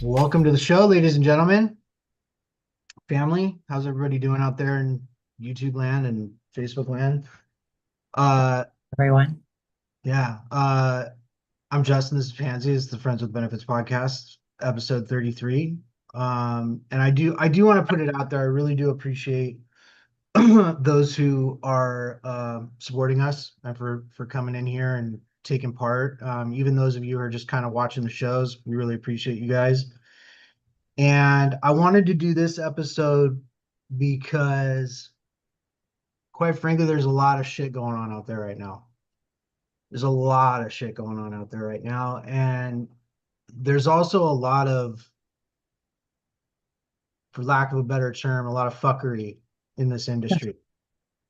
Welcome to the show, ladies and gentlemen. Family, how's everybody doing out there in YouTube land and Facebook land? Uh, Everyone. yeah. I'm Justin. This is Pansy. It's the Friends with Benefits podcast, episode 33. And I do want to put it out there. I really do appreciate those who are supporting us and for coming in here and taking part. Even those of you who are just kind of watching the shows, we really appreciate you guys. And I wanted to do this episode because, quite frankly, there's a lot of shit going on out there right now. There's a lot of shit going on out there right now. And there's also a lot of, for lack of a better term, a lot of fuckery in this industry.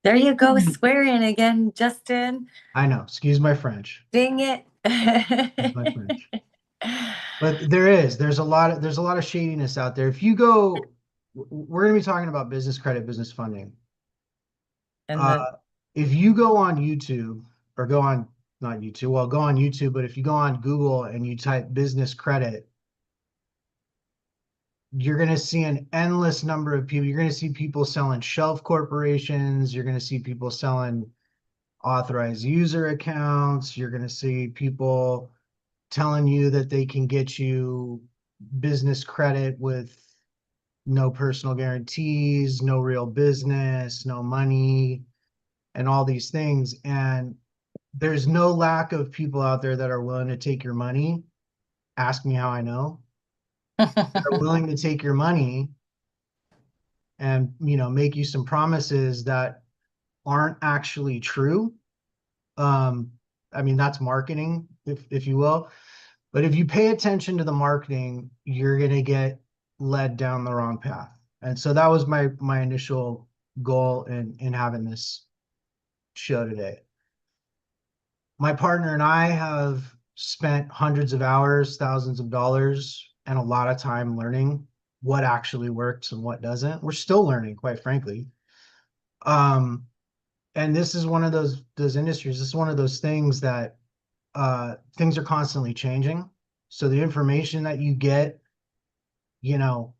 There you go, swearing again, Justin. I know, excuse my French. Dang it. Excuse my French. But there's a lot of shadiness out there. If you go, we're going to be talking about business credit, business funding. And Uh, the if you go on YouTube or go on, not YouTube, well, go on YouTube, but if you go on Google and you type business credit, you're going to see an endless number of people. You're going to see people selling shelf corporations. You're going to see people selling authorized user accounts. You're going to see people telling you that they can get you business credit with no personal guarantees, no real business, no money, and all these things. And there's no lack of people out there that are willing to take your money. Ask me how I know. They're willing to take your money and make you some promises that aren't actually true. Um, I mean, that's marketing, if you will. But if you pay attention to the marketing, you're gonna get led down the wrong path. And so that was my initial goal in having this show today. My partner and I have spent hundreds of hours, thousands of dollars, and a lot of time learning what actually works and what doesn't. We're still learning, quite frankly. Um, and this is one of those industries. This is one of those things that things are constantly changing. So the information that you get, you know,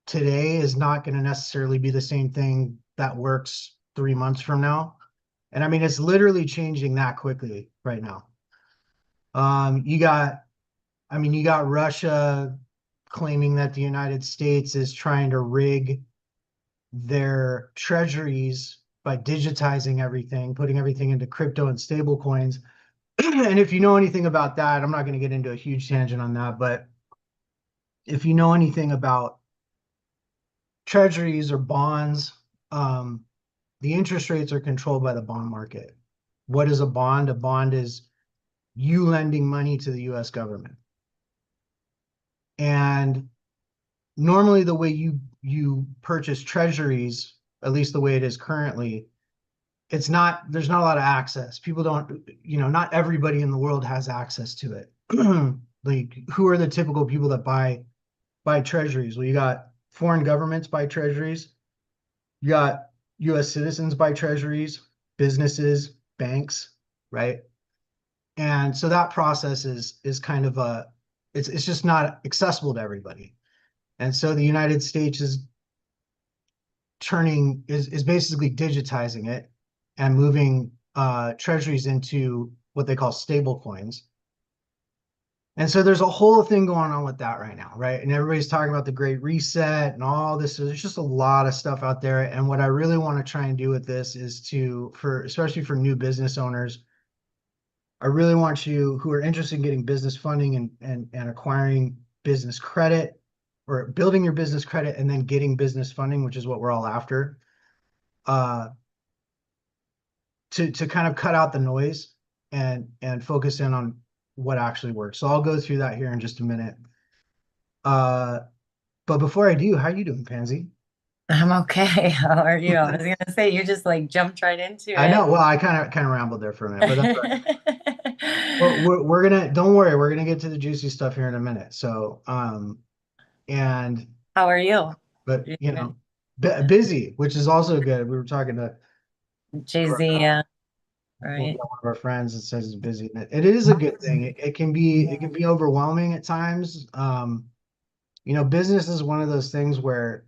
today is not going to necessarily be the same thing that works 3 months from now. And I mean, it's literally changing that quickly right now. You got, I mean, you got Russia claiming that the United States is trying to rig their treasuries by digitizing everything, putting everything into crypto and stable coins. And if you know anything about that, I'm not going to get into a huge tangent on that, but if you know anything about treasuries or bonds, um, the interest rates are controlled by the bond market. What is a bond? A bond is you lending money to the US government. And normally the way you purchase treasuries, at least the way it is currently, there's not a lot of access. People don't, not everybody in the world has access to it. Like, who are the typical people that buy treasuries? Well, you got foreign governments buy treasuries, you got US citizens buy treasuries, businesses, banks, right? And so that process is kind of it's just not accessible to everybody. And so the United States is basically digitizing it and moving treasuries into what they call stable coins. And so there's a whole thing going on with that right now, right? And everybody's talking about the Great Reset and all this. So there's just a lot of stuff out there. And what I really want to try and do with this is especially for new business owners, I really want you who are interested in getting business funding and acquiring business credit or building your business credit and then getting business funding, which is what we're all after, uh, to kind of cut out the noise and focus in on what actually works. So I'll go through that here in just a minute. Uh, but before I do, how are you doing, Pansy? I'm okay. How are you? I was gonna say you just like jumped right into I it. know. Well, I kind of rambled there for a minute, but that's right. We're gonna don't worry, we're gonna get to the juicy stuff here in a minute. So and How are you? but You doing? busy, which is also good. We were talking to Jay-Z, yeah. We've right? got one of our friends that says he's busy. And it is a good thing. It can be overwhelming at times. Business is one of those things where,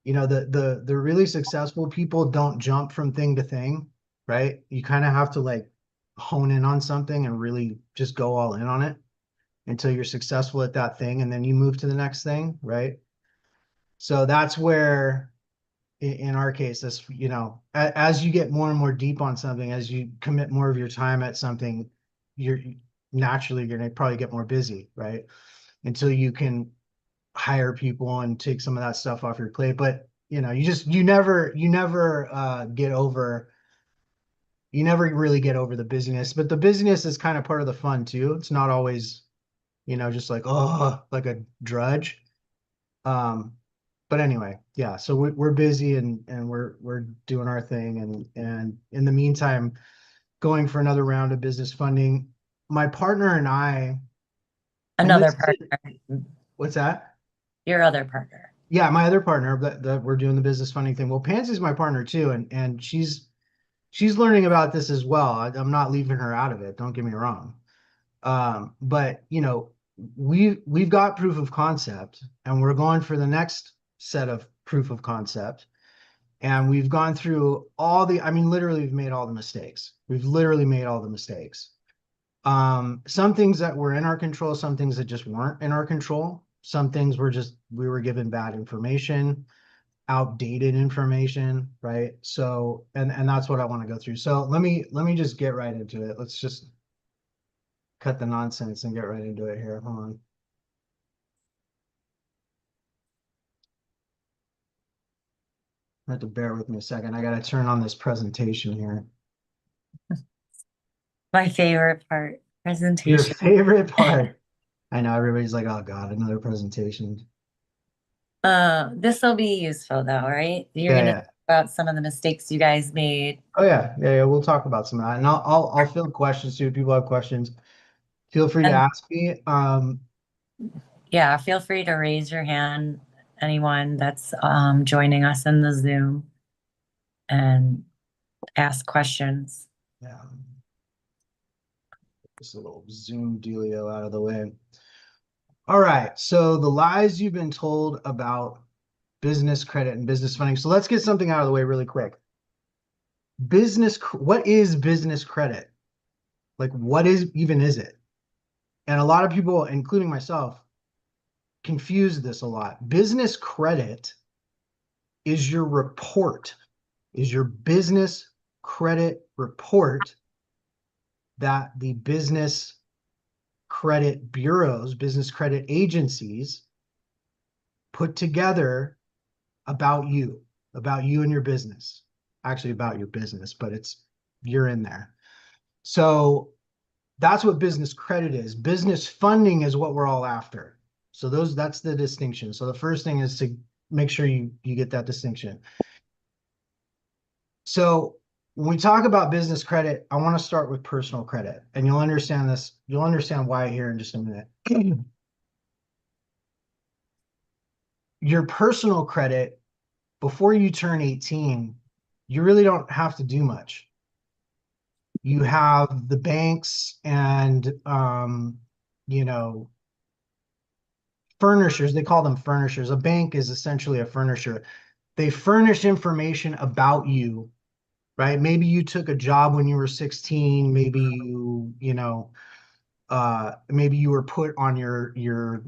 the really successful people don't jump from thing to thing, right? You kind of have to like hone in on something and really just go all in on it until you're successful at that thing, and then you move to the next thing, right? So that's where, in our case, this, as you get more and more deep on something, as you commit more of your time at something, you're naturally going to probably get more busy, right? Until you can hire people and take some of that stuff off your plate. But you never really get over the busyness. But the busyness is kind of part of the fun too. It's not always, just like, oh, like a drudge. Um, but anyway, yeah, so we're busy, and we're doing our thing, and in the meantime, going for another round of business funding. My partner and I, and Another this is it. partner, What's that? your other partner. Yeah, my other partner that we're doing the business funding thing. Well, Pansy's my partner too, and she's learning about this as well. I'm not leaving her out of it. Don't get me wrong. But we've got proof of concept, and we're going for the next set of proof of concept. And we've gone through I mean, literally, we've made all the mistakes. We've literally made all the mistakes. Some things that were in our control, some things that just weren't in our control. Some things we were given bad information, outdated information, right? So, and that's what I want to go through. So let me just get right into it. Let's just cut the nonsense and get right into it here. Hold on. You have to bear with me a second. I got to turn on this presentation here. My favorite part, Your presentation. favorite part. I know everybody's like, oh God, another presentation. This will be useful though, right? You're Yeah, gonna talk yeah. about some of the mistakes you guys made. Oh yeah, yeah, yeah. We'll talk about some of that, and I'll field questions too. If people have questions, feel free to And ask me. yeah, feel free to raise your hand, anyone that's joining us in the Zoom, and ask questions. Yeah, just a little Zoom dealio out of the way. All right, so the lies you've been told about business credit and business funding. So let's get something out of the way really quick. What is business credit? Like, what is it? And a lot of people, including myself, confuse this a lot. Business credit is your report, is your business credit report that the business credit bureaus, business credit agencies put together about you and your business. Actually, about your business, but you're in there. So that's what business credit is. Business funding is what we're all after. So that's the distinction. So the first thing is to make sure you get that distinction. So when we talk about business credit, I want to start with personal credit, and you'll understand this. You'll understand why here in just a minute. Your personal credit, before you turn 18, you really don't have to do much. You have the banks and you know, furnishers. They call them furnishers. A bank is essentially a furnisher. They furnish information about you, right? Maybe you took a job when you were 16. Maybe maybe you were put on your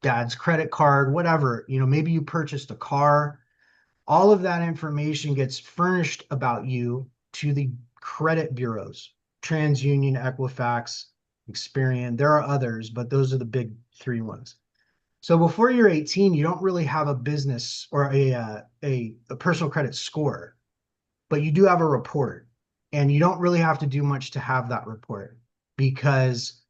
dad's credit card, whatever. Maybe you purchased a car. All of that information gets furnished about you to the credit bureaus, TransUnion, Equifax, Experian. There are others, but those are the big three ones. So before you're 18, you don't really have a business or a personal credit score, but you do have a report, and you don't really have to do much to have that report, because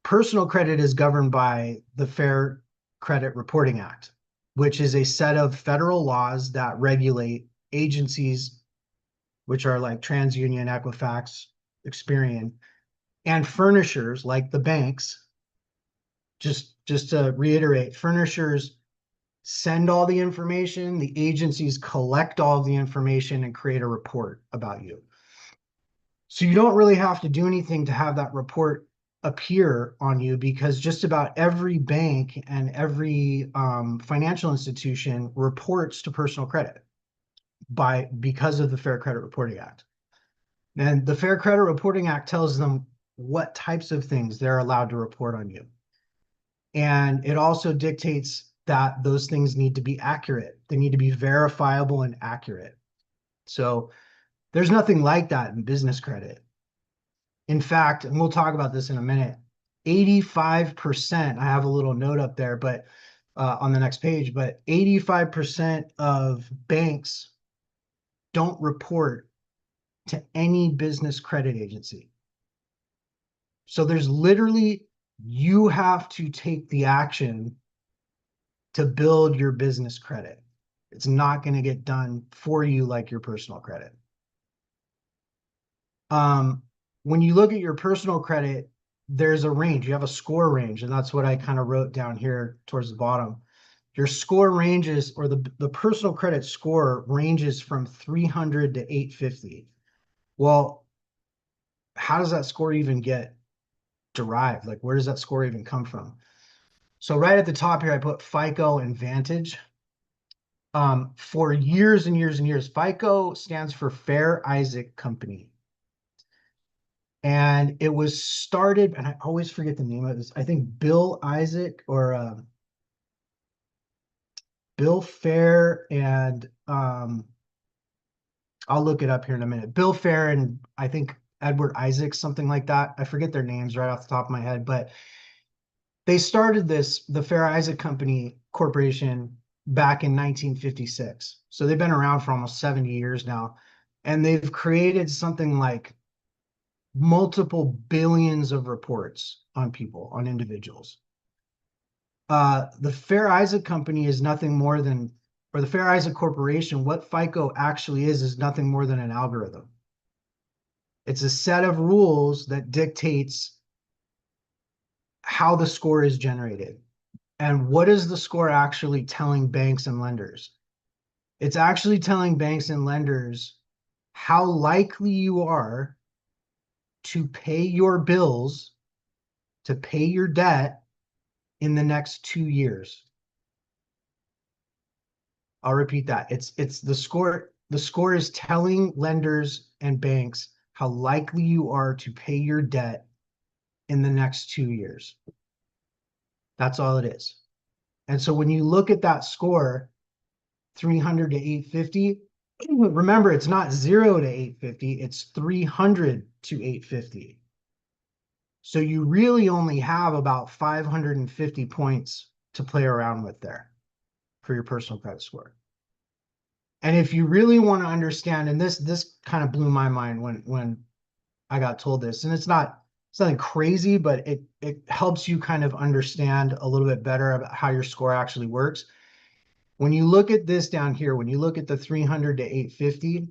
personal credit is governed by the Fair Credit Reporting Act, which is a set of federal laws that regulate agencies, which are like TransUnion, Equifax, Experian, and furnishers like the banks. Just to reiterate, furnishers send all the information, the agencies collect all of the information and create a report about you. So you don't really have to do anything to have that report appear on you, because just about every bank and every financial institution reports to personal credit because of the Fair Credit Reporting Act. And the Fair Credit Reporting Act tells them what types of things they're allowed to report on you. And it also dictates that those things need to be accurate. They need to be verifiable and accurate. So there's nothing like that in business credit. In fact, and we'll talk about this in a minute, 85%, I have a little note up there, but on the next page, but 85% of banks don't report to any business credit agency. So there's literally, you have to take the action to build your business credit. It's not going to get done for you like your personal credit. When you look at your personal credit, there's a range. You have a score range, and that's what I kind of wrote down here towards the bottom. Your score ranges, or the personal credit score ranges from 300 to 850. Well, how does that score even get derived? Like, where does that score even come from? So right at the top here, I put FICO and Vantage. For years and years and years, FICO stands for Fair Isaac Company. And it was started, and I always forget the name of this. I think Bill Isaac or Bill Fair, and I'll look it up here in a minute. Bill Fair and I think Edward Isaac, something like that. I forget their names right off the top of my head, but they started the Fair Isaac Company Corporation back in 1956. So they've been around for almost 70 years now. And they've created something like multiple billions of reports on people, on individuals. The Fair Isaac Company is nothing more than, or the Fair Isaac Corporation, what FICO actually is nothing more than an algorithm. It's a set of rules that dictates how the score is generated. And what is the score actually telling banks and lenders? It's actually telling banks and lenders how likely you are to pay your bills, to pay your debt in the next 2 years. I'll repeat that. It's the score. The score is telling lenders and banks how likely you are to pay your debt in the next 2 years. That's all it is. And so when you look at that score, 300 to 850, remember, it's not 0 to 850, it's 300 to 850. So you really only have about 550 points to play around with there for your personal credit score. And if you really want to understand, and this kind of blew my mind when I got told this, and it's nothing crazy, but it helps you kind of understand a little bit better about how your score actually works. When you look at this down here, when you look at the 300 to 850,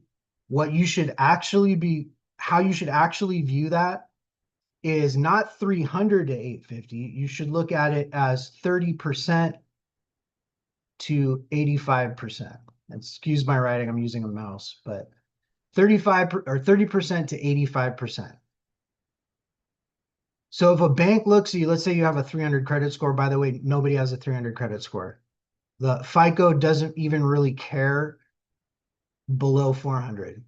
what you should actually be, how you should actually view that is not 300 to 850. You should look at it as 30% to 85%. Excuse my writing, I'm using a mouse, but 35 or 30% to 85%. So if a bank looks at you, let's say you have a 300 credit score. By the way, nobody has a 300 credit score. The FICO doesn't even really care below 400.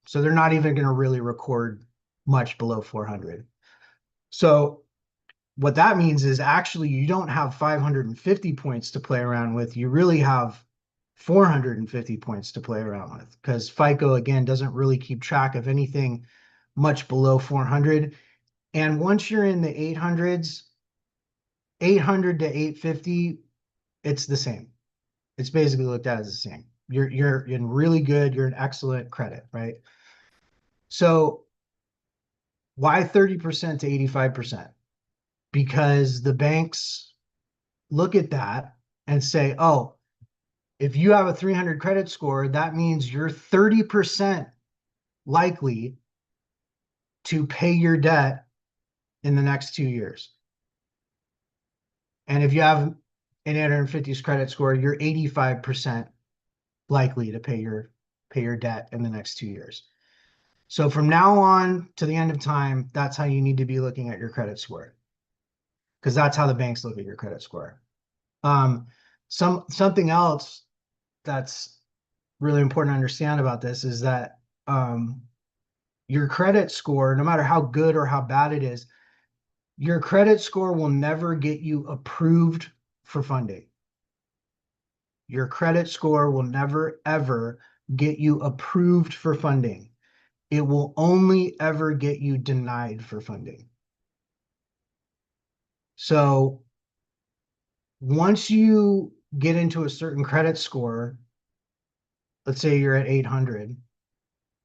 So they're not even going to really record much below 400. So what that means is actually you don't have 550 points to play around with. You really have 450 points to play around with, because FICO, again, doesn't really keep track of anything much below 400. And once you're in the 800s, 800 to 850, it's the same. It's basically looked at as the same. You're in really good, you're an excellent credit, right? So why 30% to 85%? Because the banks look at that and say, oh, if you have a 300 credit score, that means you're 30% likely to pay your debt in the next 2 years. And if you have an 850 credit score, you're 85% likely to pay your debt in the next 2 years. So from now on to the end of time, that's how you need to be looking at your credit score, because that's how the banks look at your credit score. Um, something else that's really important to understand about this is that your credit score, no matter how good or how bad it is, your credit score will never get you approved for funding. Your credit score will never, ever get you approved for funding. It will only ever get you denied for funding. So once you get into a certain credit score, let's say you're at 800,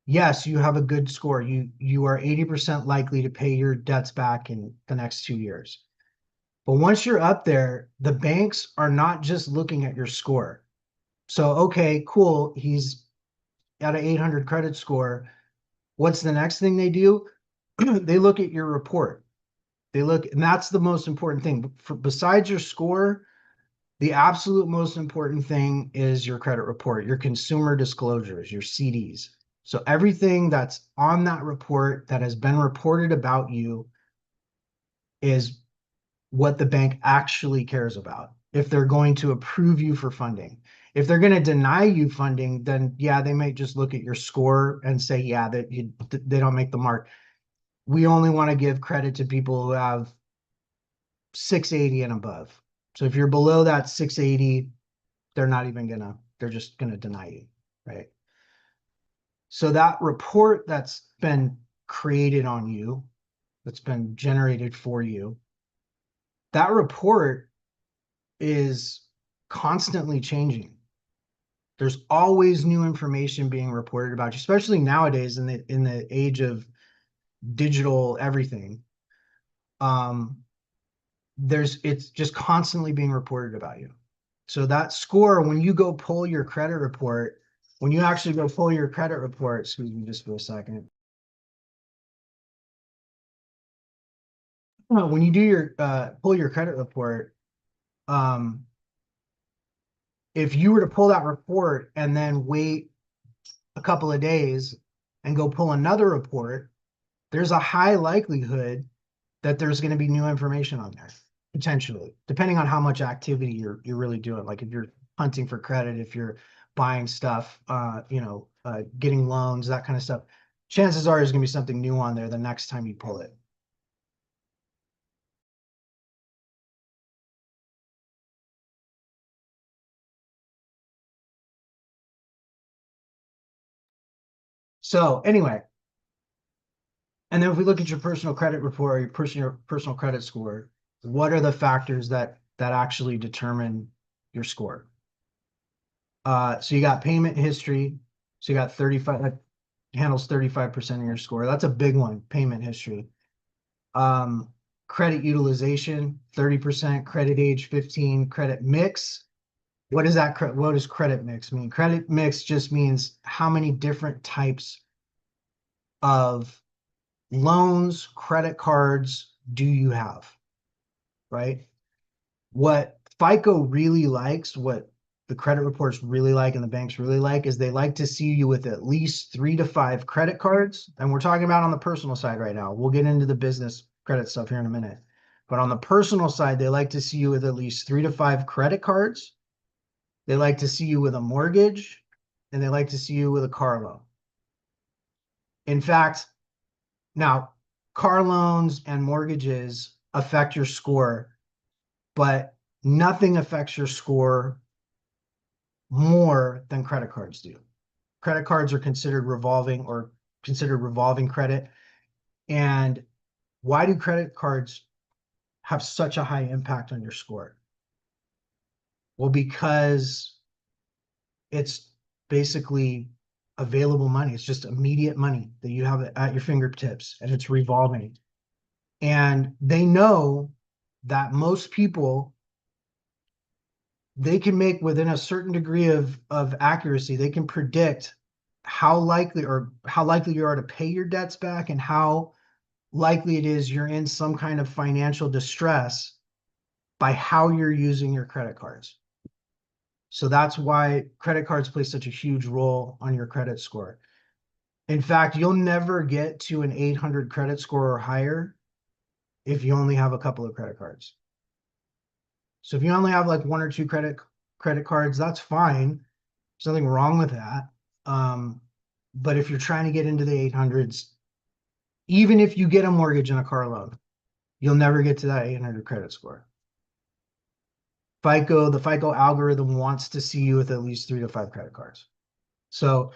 yes, you have a good score. You are 80% likely to pay your debts back in the next 2 years. But once you're up there, the banks are not just looking at your score. So, okay, cool. He's at an 800 credit score. What's the next thing they do? They look at your report. They look, and that's the most important thing. Besides your score, the absolute most important thing is your credit report, your consumer disclosures, your CDs. So everything that's on that report that has been reported about you is what the bank actually cares about. If they're going to approve you for funding. If they're going to deny you funding, then yeah, they might just look at your score and say, yeah, that they don't make the mark. We only want to give credit to people who have 680 and above. So if you're below that 680, they're just gonna deny you, right? So that report that's been created on you, that's been generated for you, that report is constantly changing. There's always new information being reported about you, especially nowadays in the age of digital everything. It's just constantly being reported about you. So that score, when you go pull your credit report, when you actually go pull your credit report, excuse me just for a second. When you do your pull your credit report, um, if you were to pull that report and then wait a couple of days and go pull another report, there's a high likelihood that there's going to be new information on there, potentially, depending on how much activity you're really doing. Like if you're hunting for credit, if you're buying stuff, getting loans, that kind of stuff. Chances are there's going to be something new on there the next time you pull it. So anyway, and then if we look at your personal credit report or your personal credit score, what are the factors that actually determine your score? So you got payment history. So you got 35, that handles 35% of your score. That's a big one, payment history. Credit utilization, 30%, credit age 15, credit mix. What does credit mix mean? Credit mix just means how many different types of loans, credit cards do you have, right? What FICO really likes, what the credit reports really like and the banks really like, is they like to see you with at least 3 to 5 credit cards. And we're talking about on the personal side right now. We'll get into the business credit stuff here in a minute. But on the personal side, they like to see you with at least 3 to 5 credit cards. They like to see you with a mortgage, and they like to see you with a car loan. In fact, now car loans and mortgages affect your score, but nothing affects your score more than credit cards do. Credit cards are considered revolving credit. And why do credit cards have such a high impact on your score? Well, because it's basically available money. It's just immediate money that you have at your fingertips, and it's revolving. And they know that most people, they can make, within a certain degree of accuracy, they can predict how likely you are to pay your debts back and how likely it is you're in some kind of financial distress by how you're using your credit cards. So that's why credit cards play such a huge role on your credit score. In fact, you'll never get to an 800 credit score or higher if you only have a couple of credit cards. So if you only have like one or two credit cards, that's fine. There's nothing wrong with that. But if you're trying to get into the 800s, even if you get a mortgage and a car loan, you'll never get to that 800 credit score. The FICO algorithm wants to see you with at least 3 to 5 credit cards. So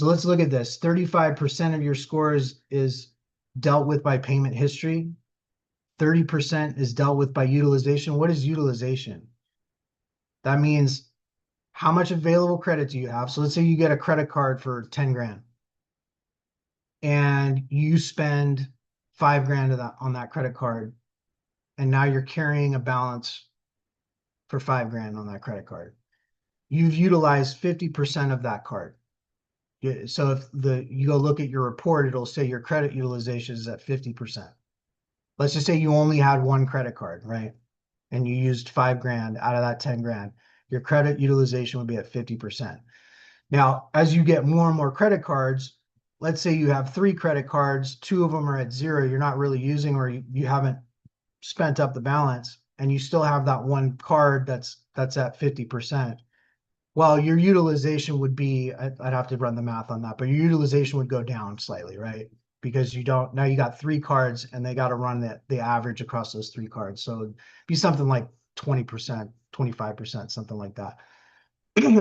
let's look at this. 35% of your score is dealt with by payment history. 30% is dealt with by utilization. What is utilization? That means how much available credit do you have? So let's say you get a credit card for 10 grand and you spend 5 grand on that credit card. And now you're carrying a balance for 5 grand on that credit card. You've utilized 50% of that card. So if you go look at your report, it'll say your credit utilization is at 50%. Let's just say you only had one credit card, right? And you used 5 grand out of that 10 grand. Your credit utilization would be at 50%. Now, as you get more and more credit cards, let's say you have 3 credit cards, 2 of them are at 0, you're not really using, or you haven't spent up the balance, and you still have that one card that's at 50%. Well, your utilization would be, I'd have to run the math on that, but your utilization would go down slightly, right? Because now you got 3 cards and they got to run the average across those 3 cards. So it'd be something like 20%, 25%, something like that.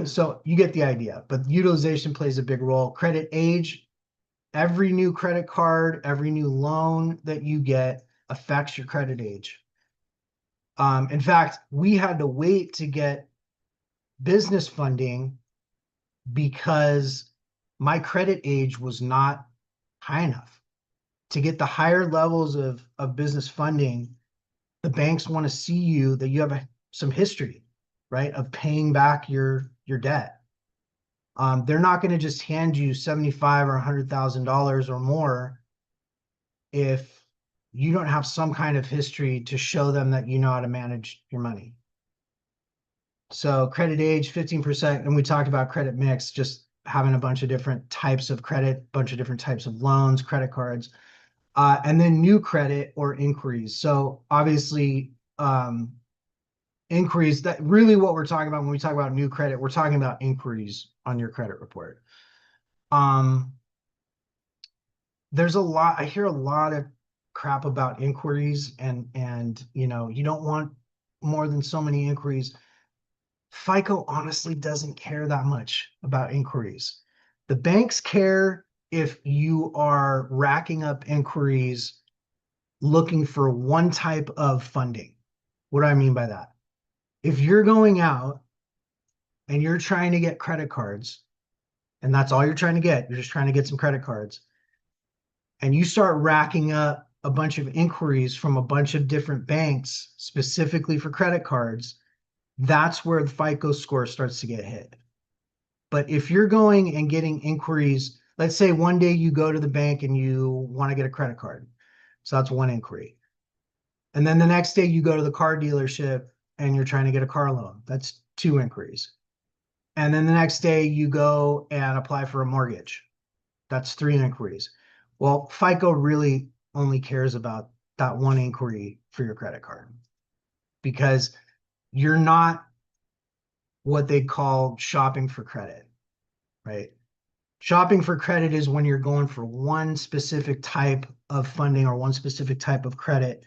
So you get the idea, but utilization plays a big role. Credit age, every new credit card, every new loan that you get affects your credit age. In fact, we had to wait to get business funding because my credit age was not high enough. To get the higher levels of business funding, the banks want to see you that you have some history, right, of paying back your debt. They're not going to just hand you $75,000 or $100,000 or more if you don't have some kind of history to show them that you know how to manage your money. So credit age, 15%, and we talked about credit mix, just having a bunch of different types of credit, bunch of different types of loans, credit cards, and then new credit or inquiries. So obviously, inquiries, that really what we're talking about when we talk about new credit, we're talking about inquiries on your credit report. There's I hear a lot of crap about inquiries and you don't want more than so many inquiries. FICO honestly doesn't care that much about inquiries. The banks care if you are racking up inquiries looking for one type of funding. What do I mean by that? If you're going out and you're trying to get credit cards, and that's all you're trying to get, you're just trying to get some credit cards, and you start racking up a bunch of inquiries from a bunch of different banks specifically for credit cards, that's where the FICO score starts to get hit. But if you're going and getting inquiries, let's say one day you go to the bank and you want to get a credit card. So that's one inquiry. And then the next day you go to the car dealership and you're trying to get a car loan. That's 2 inquiries. And then the next day you go and apply for a mortgage. That's 3 inquiries. Well, FICO really only cares about that one inquiry for your credit card because you're not what they call shopping for credit, right? Shopping for credit is when you're going for one specific type of funding or one specific type of credit,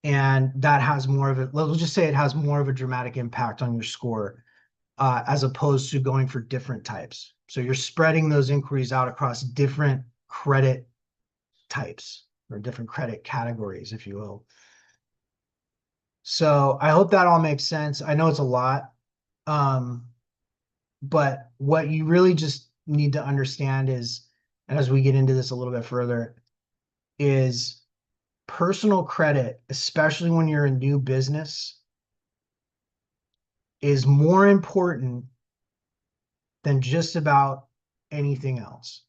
and that has more of it. Let's just say it has more of a dramatic impact on your score, as opposed to going for different types. So you're spreading those inquiries out across different credit types or different credit categories, if you will. So I hope that all makes sense. I know it's a lot, but what you really just need to understand is, and as we get into this a little bit further, is personal credit, especially when you're a new business, is more important than just about anything else.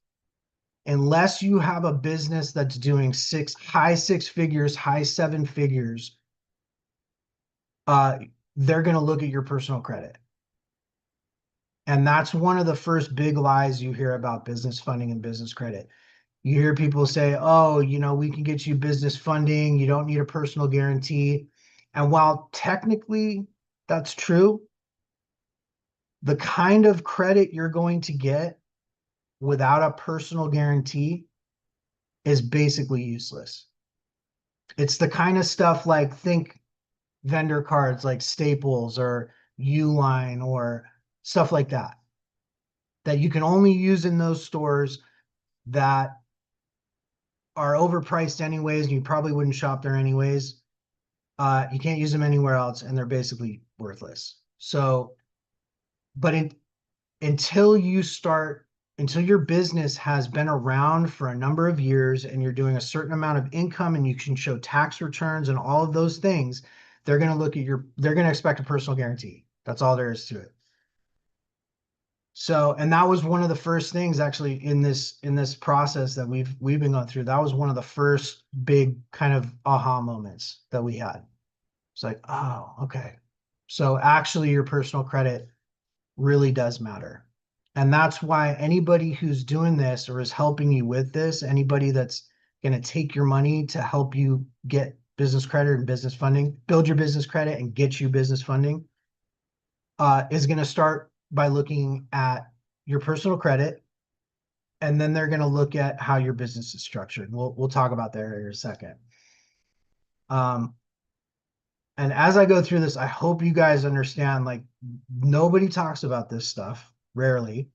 Unless you have a business that's doing high 6 figures, high 7 figures, they're going to look at your personal credit. And that's one of the first big lies you hear about business funding and business credit. You hear people say, oh, we can get you business funding. You don't need a personal guarantee. And while technically that's true, the kind of credit you're going to get without a personal guarantee is basically useless. It's the kind of stuff like, think vendor cards like Staples or Uline or stuff like that, that you can only use in those stores that are overpriced anyways, and you probably wouldn't shop there anyways. You can't use them anywhere else, and they're basically worthless. So, but until your business has been around for a number of years and you're doing a certain amount of income and you can show tax returns and all of those things, they're going to expect a personal guarantee. That's all there is to it. So, and that was one of the first things actually in this process that we've been going through. That was one of the first big kind of aha moments that we had. It's like, oh, okay. So actually your personal credit really does matter. And that's why anybody who's doing this or is helping you with this, anybody that's going to take your money to help you get business credit and business funding, build your business credit and get you business funding, is going to start by looking at your personal credit, and then they're going to look at how your business is structured. We'll talk about that here in a second. And as I go through this, I hope you guys understand, like, nobody talks about this stuff, rarely,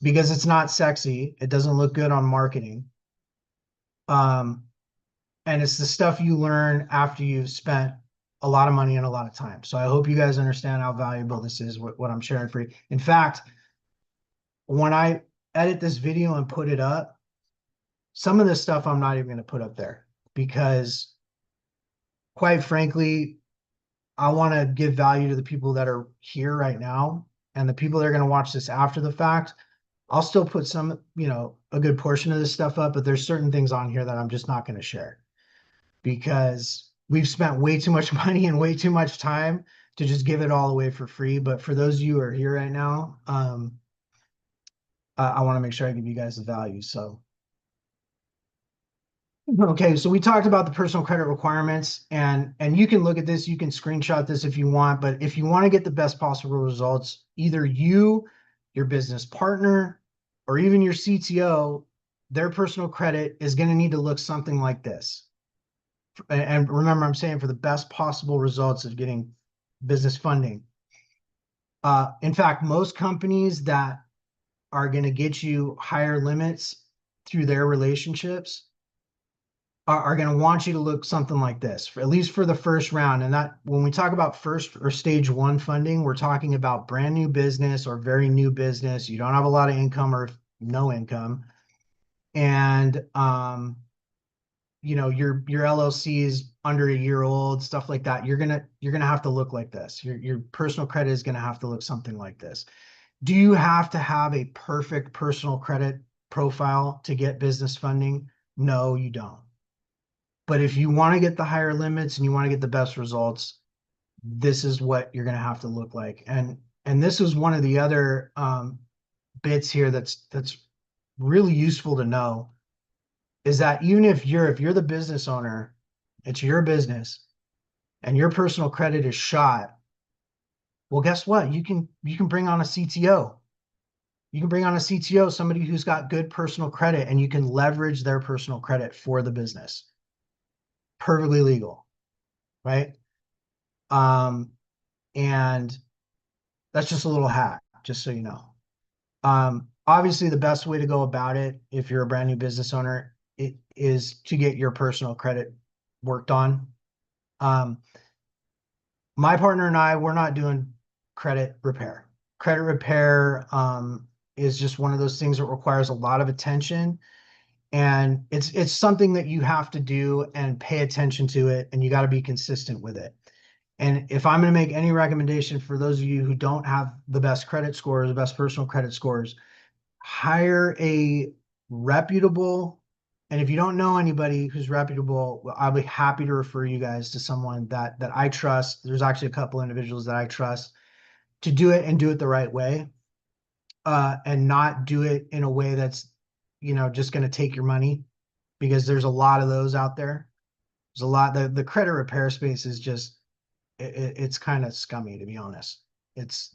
because it's not sexy. It doesn't look good on marketing. And it's the stuff you learn after you've spent a lot of money and a lot of time. So I hope you guys understand how valuable this is, what I'm sharing for you. In fact, when I edit this video and put it up, some of this stuff I'm not even going to put up there because, quite frankly, I want to give value to the people that are here right now, and the people that are going to watch this after the fact. I'll still put some, a good portion of this stuff up, but there's certain things on here that I'm just not going to share because we've spent way too much money and way too much time to just give it all away for free. But for those of you who are here right now, I want to make sure I give you guys the value. So, okay, so we talked about the personal credit requirements, and you can look at this, you can screenshot this if you want, but if you want to get the best possible results, either you, your business partner, or even your CTO, their personal credit is going to need to look something like this. And remember, I'm saying for the best possible results of getting business funding. In fact, most companies that are going to get you higher limits through their relationships are going to want you to look something like this, for at least for the first round. And that, when we talk about first or stage one funding, we're talking about brand new business or very new business. You don't have a lot of income or no income. And, your LLC is under a year old, stuff like that. You're gonna have to look like this. Your personal credit is gonna have to look something like this. Do you have to have a perfect personal credit profile to get business funding? No, you don't. But if you want to get the higher limits and you want to get the best results, this is what you're going to have to look like. And this is one of the other bits here that's really useful to know, is that even if you're the business owner, it's your business, and your personal credit is shot, well, guess what? You can bring on a CTO. You can bring on a CTO, somebody who's got good personal credit, and you can leverage their personal credit for the business. Perfectly legal, right? And that's just a little hack, just so you know. Obviously, the best way to go about it, if you're a brand new business owner, it is to get your personal credit worked on. My partner and I, we're not doing credit repair. Credit repair is just one of those things that requires a lot of attention, and it's something that you have to do and pay attention to it, and you got to be consistent with it. And if I'm going to make any recommendation for those of you who don't have the best credit scores, the best personal credit scores, hire a reputable, and if you don't know anybody who's reputable, I'll be happy to refer you guys to someone that I trust. There's actually a couple individuals that I trust to do it and do it the right way. and not do it in a way that's, just going to take your money, because there's a lot of those out there. There's a lot. The credit repair space is just, it's kind of scummy, to be honest.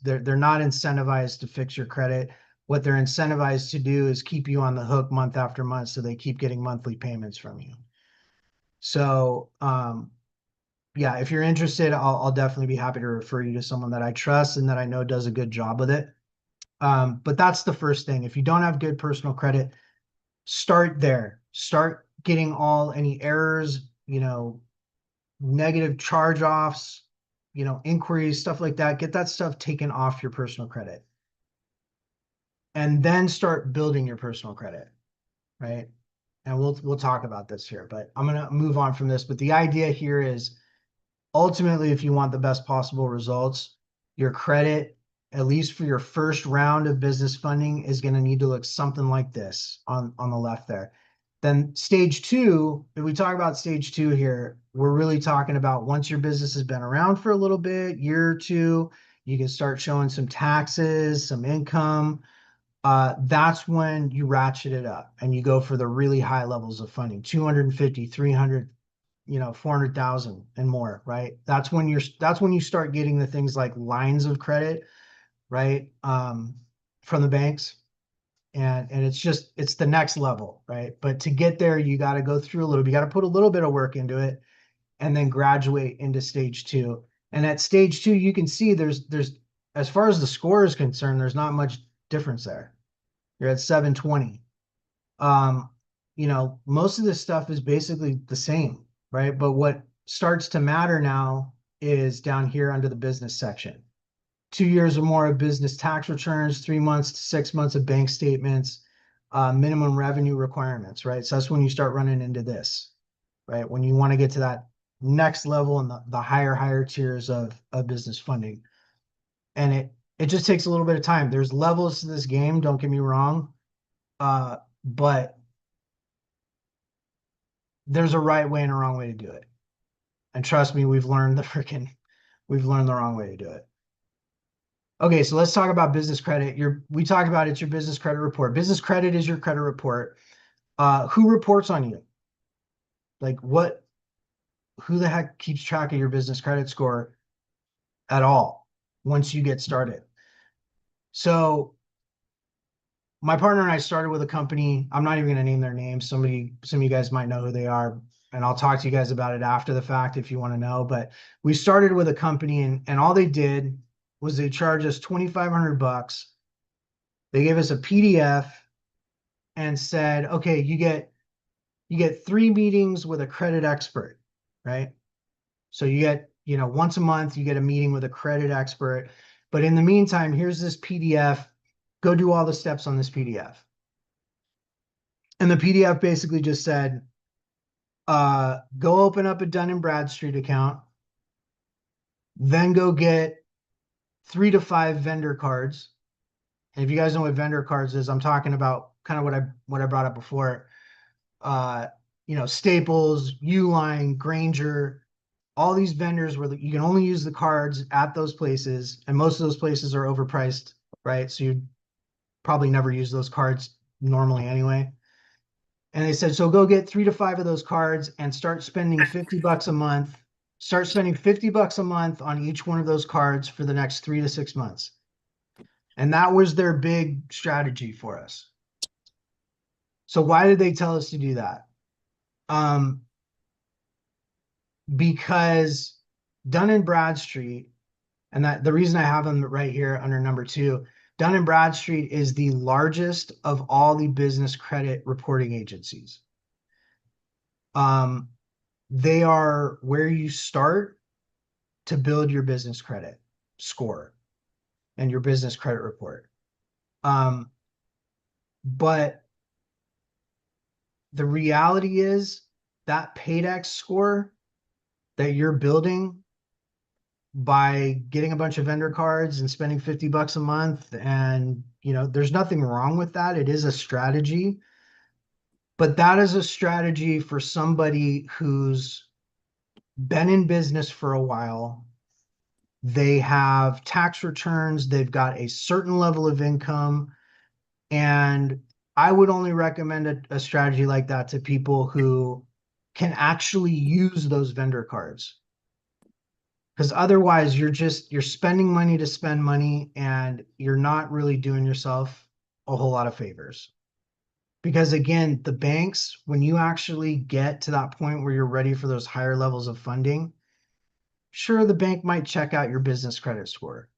They're not incentivized to fix your credit. What they're incentivized to do is keep you on the hook month after month, so they keep getting monthly payments from you. So, yeah, if you're interested, I'll definitely be happy to refer you to someone that I trust and that I know does a good job with it. But that's the first thing. If you don't have good personal credit, start there. Start getting any errors, negative charge-offs, inquiries, stuff like that. Get that stuff taken off your personal credit. And then start building your personal credit, right? And we'll talk about this here, but I'm going to move on from this. But the idea here is, ultimately, if you want the best possible results, your credit, at least for your first round of business funding, is going to need to look something like this on the left there. Then stage two, if we talk about stage two here, we're really talking about once your business has been around for a little bit, year or two, you can start showing some taxes, some income. That's when you ratchet it up and you go for the really high levels of funding, 250, 300, 400,000 and more, right? That's when you start getting the things like lines of credit, right? From the banks. And it's the next level, right? But to get there, you got to go through you got to put a little bit of work into it and then graduate into stage two. And at stage two, you can see there's, as far as the score is concerned, there's not much difference there. You're at 720. Most of this stuff is basically the same, right? But what starts to matter now is down here under the business section. 2 years or more of business tax returns, 3 months to 6 months of bank statements, minimum revenue requirements, right? So that's when you start running into this, right? When you want to get to that next level and the higher tiers of business funding. And it just takes a little bit of time. There's levels to this game, don't get me wrong. But there's a right way and a wrong way to do it. And trust me, we've learned the wrong way to do it. Okay, so let's talk about business credit. We talked about it's your business credit report. Business credit is your credit report. Who reports on you? Like who the heck keeps track of your business credit score at all once you get started? So my partner and I started with a company. I'm not even going to name their name. Some of you guys might know who they are, and I'll talk to you guys about it after the fact if you want to know. But we started with a company, and all they did was they charged us $2,500. They gave us a PDF and said, okay, you get 3 meetings with a credit expert, right? So you get, once a month, you get a meeting with a credit expert. But in the meantime, here's this PDF. Go do all the steps on this PDF. And the PDF basically just said, go open up a Dun & Bradstreet account, then go get 3 to 5 vendor cards. And if you guys know what vendor cards is, I'm talking about kind of what I brought up before. Staples, Uline, Granger, all these vendors where you can only use the cards at those places, and most of those places are overpriced, right? So you probably never use those cards normally anyway. And they said, so go get 3 to 5 of those cards and start spending $50 a month. Start spending $50 a month on each one of those cards for the next 3 to 6 months. And that was their big strategy for us. So why did they tell us to do that? Because Dun & Bradstreet, and that the reason I have them right here under number 2, Dun & Bradstreet is the largest of all the business credit reporting agencies. They are where you start to build your business credit score and your business credit report. But the reality is that Paydex score that you're building by getting a bunch of vendor cards and spending $50 a month, and there's nothing wrong with that. It is a strategy, but that is a strategy for somebody who's been in business for a while, They have tax returns. They've got a certain level of income. And I would only recommend a strategy like that to people who can actually use those vendor cards. Because otherwise you're spending money to spend money and you're not really doing yourself a whole lot of favors. Because again, the banks, when you actually get to that point where you're ready for those higher levels of funding, sure, the bank might check out your business credit score.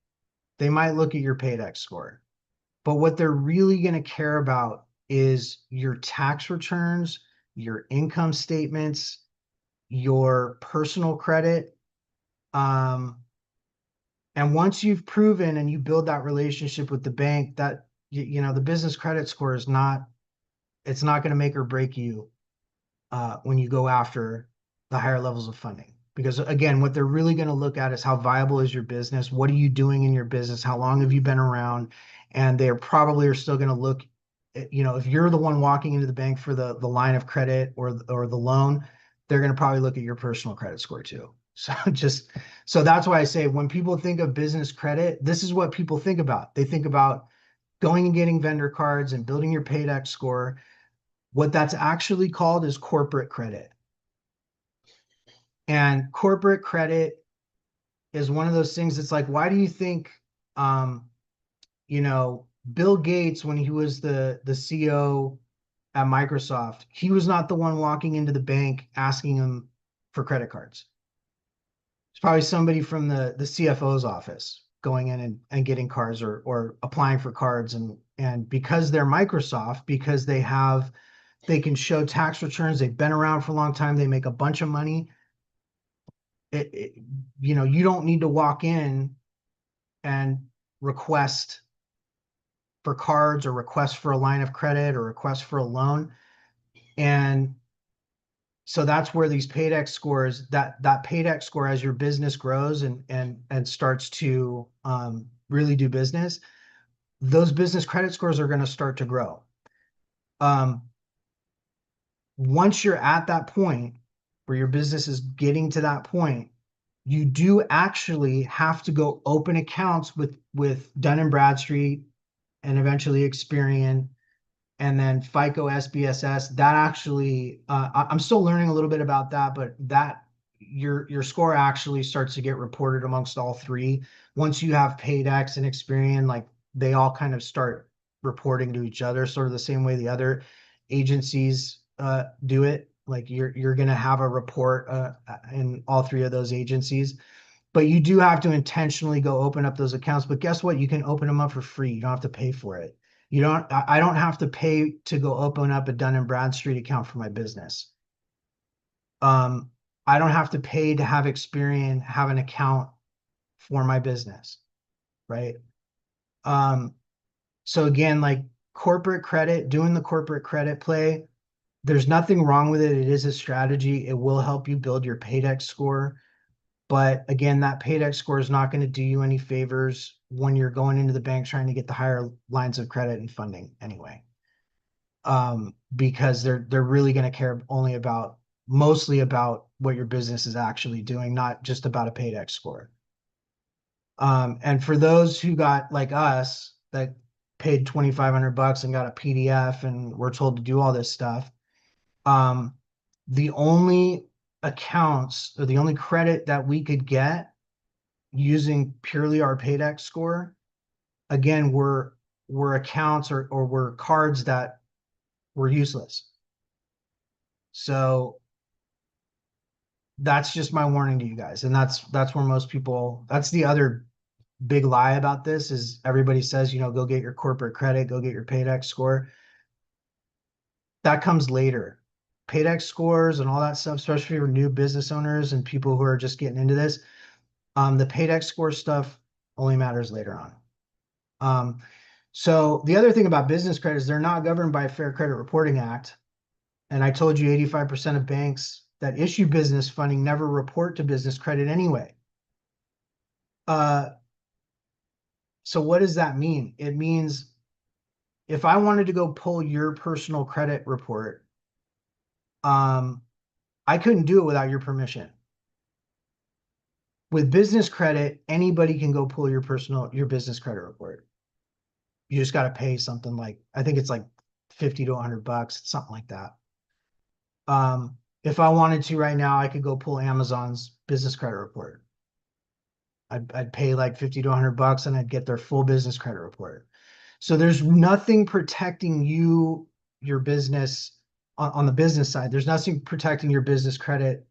They might look at your paydex score. But what they're really going to care about is your tax returns, your income statements, your personal credit. And once you've proven and you build that relationship with the bank, that the business credit score is not, it's not going to make or break you when you go after the higher levels of funding. Because again, what they're really going to look at is how viable is your business? What are you doing in your business? How long have you been around? And they're probably are still going to look at, if you're the one walking into the bank for the line of credit or the loan, they're going to probably look at your personal credit score too. So that's why I say when people think of business credit, this is what people think about. They think about going and getting vendor cards and building your paydex score. What that's actually called is corporate credit. And corporate credit is one of those things that's like, why do you think, Bill Gates, when he was the CEO at Microsoft, he was not the one walking into the bank asking him for credit cards. It's probably somebody from the CFO's office going in and getting cards or applying for cards. And because they're Microsoft, because they can show tax returns, they've been around for a long time, they make a bunch of money. You don't need to walk in and request for cards or request for a line of credit or request for a loan. And so that's where these paydex scores, that paydex score, as your business grows and starts to really do business, those business credit scores are going to start to grow. Once you're at that point where your business is getting to that point, you do actually have to go open accounts with Dun & Bradstreet and eventually Experian and then FICO SBSS. That actually, I'm still learning a little bit about that, but that your score actually starts to get reported amongst all three. Once you have Paydex and Experian, like they all kind of start reporting to each other, sort of the same way the other agencies do it. Like you're going to have a report in all three of those agencies. But you do have to intentionally go open up those accounts. But guess what? You can open them up for free. You don't have to pay for it. I don't have to pay to go open up a Dun & Bradstreet account for my business. I don't have to pay to have Experian have an account for my business, right? So again, like corporate credit, doing the corporate credit play, there's nothing wrong with it. It is a strategy. It will help you build your paydex score. But again, that paydex score is not going to do you any favors when you're going into the bank trying to get the higher lines of credit and funding anyway. Because they're really going to care mostly about what your business is actually doing, not just about a paydex score. And for those who got, like us, that paid $2,500 and got a PDF and we're told to do all this stuff, the only accounts or the only credit that we could get using purely our paydex score, again, were accounts or were cards that were useless. So that's just my warning to you guys. And that's where most people, that's the other big lie about this is everybody says, go get your corporate credit, go get your paydex score. That comes later. Paydex scores and all that stuff, especially for new business owners and people who are just getting into this, the paydex score stuff only matters later on. So the other thing about business credit is they're not governed by a Fair Credit Reporting Act. And I told you 85% of banks that issue business funding never report to business credit anyway. So what does that mean? It means if I wanted to go pull your personal credit report, I couldn't do it without your permission, With business credit, anybody can go pull your business credit report. You just got to pay something like, I think it's like 50 to 100 bucks, something like that. If I wanted to right now, I could go pull Amazon's business credit report. I'd pay like 50 to 100 bucks and I'd get their full business credit report. So there's nothing protecting your business on the business side. There's nothing protecting your business credit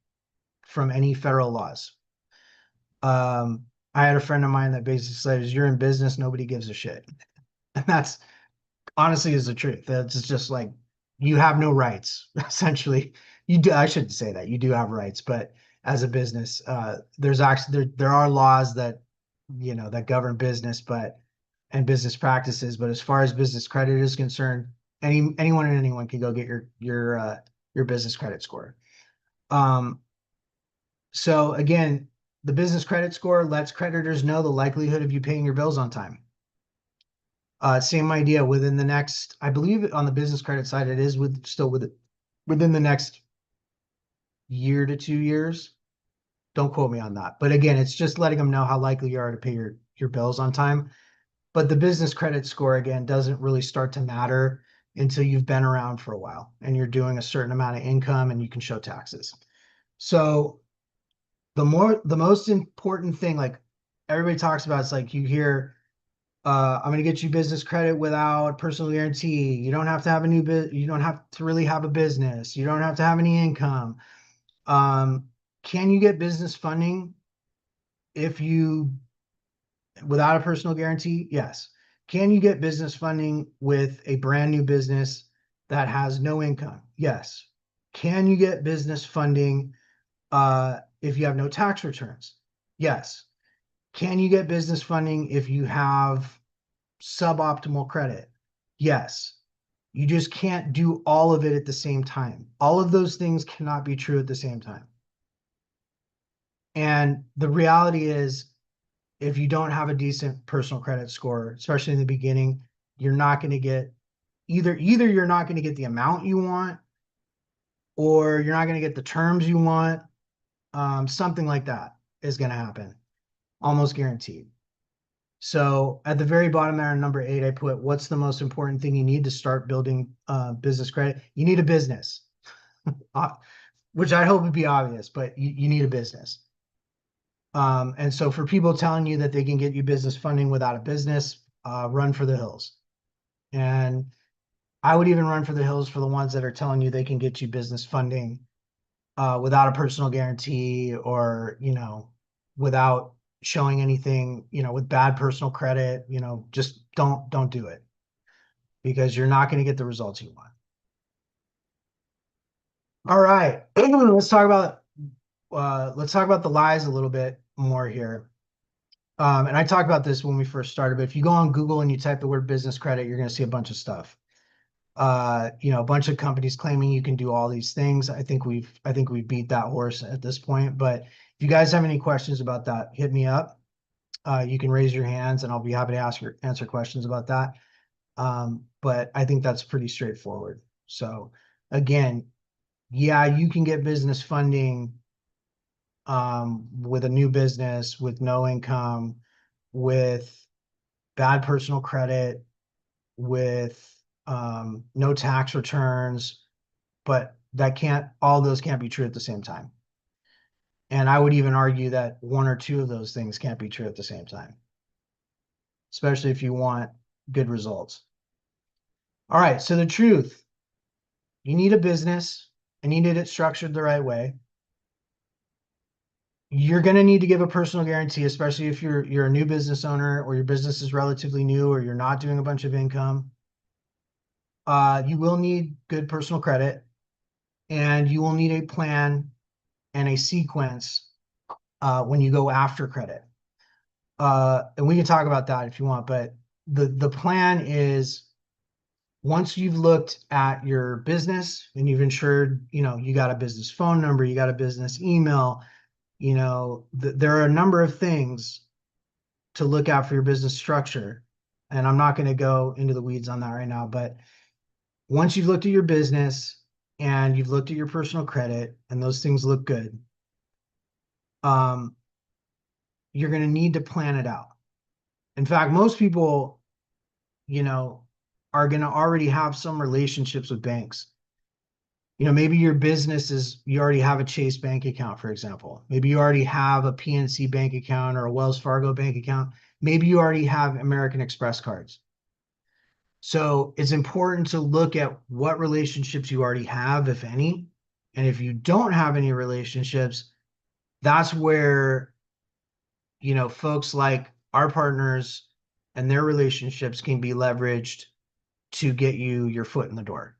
from any federal laws. I had a friend of mine that basically says, you're in business, nobody gives a shit. And that's honestly is the truth. That's just like, you have no rights, essentially. You do, I shouldn't say that. You do have rights, but as a business, there's actually, there are laws that, that govern business, and business practices. But as far as business credit is concerned, anyone and anyone can go get your business credit score. So again, the business credit score lets creditors know the likelihood of you paying your bills on time. Same idea within the next, I believe on the business credit side, it is within the next year to 2 years. Don't quote me on that. But again, it's just letting them know how likely you are to pay your bills on time. But the business credit score, again, doesn't really start to matter until you've been around for a while and you're doing a certain amount of income and you can show taxes. So the most important thing, like everybody talks about, it's like you hear, I'm going to get you business credit without personal guarantee. You don't have to have you don't have to really have a business. You don't have to have any income. Can you get business funding without a personal guarantee? Yes. Can you get business funding with a brand new business that has no income? Yes. Can you get business funding if you have no tax returns? Yes. Can you get business funding if you have suboptimal credit? Yes. You just can't do all of it at the same time. All of those things cannot be true at the same time. And the reality is, if you don't have a decent personal credit score, especially in the beginning, you're not going to get either you're not going to get the amount you want, or you're not going to get the terms you want. Something like that is going to happen, almost guaranteed. So at the very bottom there, number 8, I put, what's the most important thing you need to start building business credit? You need a business, which I hope would be obvious, but you need a business. And so for people telling you that they can get you business funding without a business, run for the hills. And I would even run for the hills for the ones that are telling you they can get you business funding without a personal guarantee, or, without showing anything, with bad personal credit. Just don't do it, because you're not going to get the results you want. All right, let's talk about the lies a little bit more here. And I talked about this when we first started, but if you go on Google and you type the word business credit, you're going to see a bunch of stuff. A bunch of companies claiming you can do all these things. I think we've beat that horse at this point. But if you guys have any questions about that, hit me up. You can raise your hands and I'll be happy to answer questions about that. But I think that's pretty straightforward. So again, yeah, you can get business funding with a new business, with no income, with bad personal credit, with no tax returns, but all those can't be true at the same time. And I would even argue that 1 or 2 of those things can't be true at the same time, especially if you want good results. All right, so the truth, you need a business and you need it structured the right way. You're going to need to give a personal guarantee, especially if you're a new business owner, or your business is relatively new, or you're not doing a bunch of income. You will need good personal credit, and you will need a plan and a sequence when you go after credit. And we can talk about that if you want, but the plan is, once you've looked at your business and you've ensured, you got a business phone number, you got a business email, there are a number of things to look at for your business structure. And I'm not going to go into the weeds on that right now, but once you've looked at your business and you've looked at your personal credit and those things look good, you're going to need to plan it out. In fact, most people, are going to already have some relationships with banks. Maybe your business is, you already have a Chase bank account, for example. Maybe you already have a PNC bank account or a Wells Fargo bank account. Maybe you already have American Express cards. So it's important to look at what relationships you already have, if any. And if you don't have any relationships, that's where, folks like our partners and their relationships can be leveraged to get you your foot in the door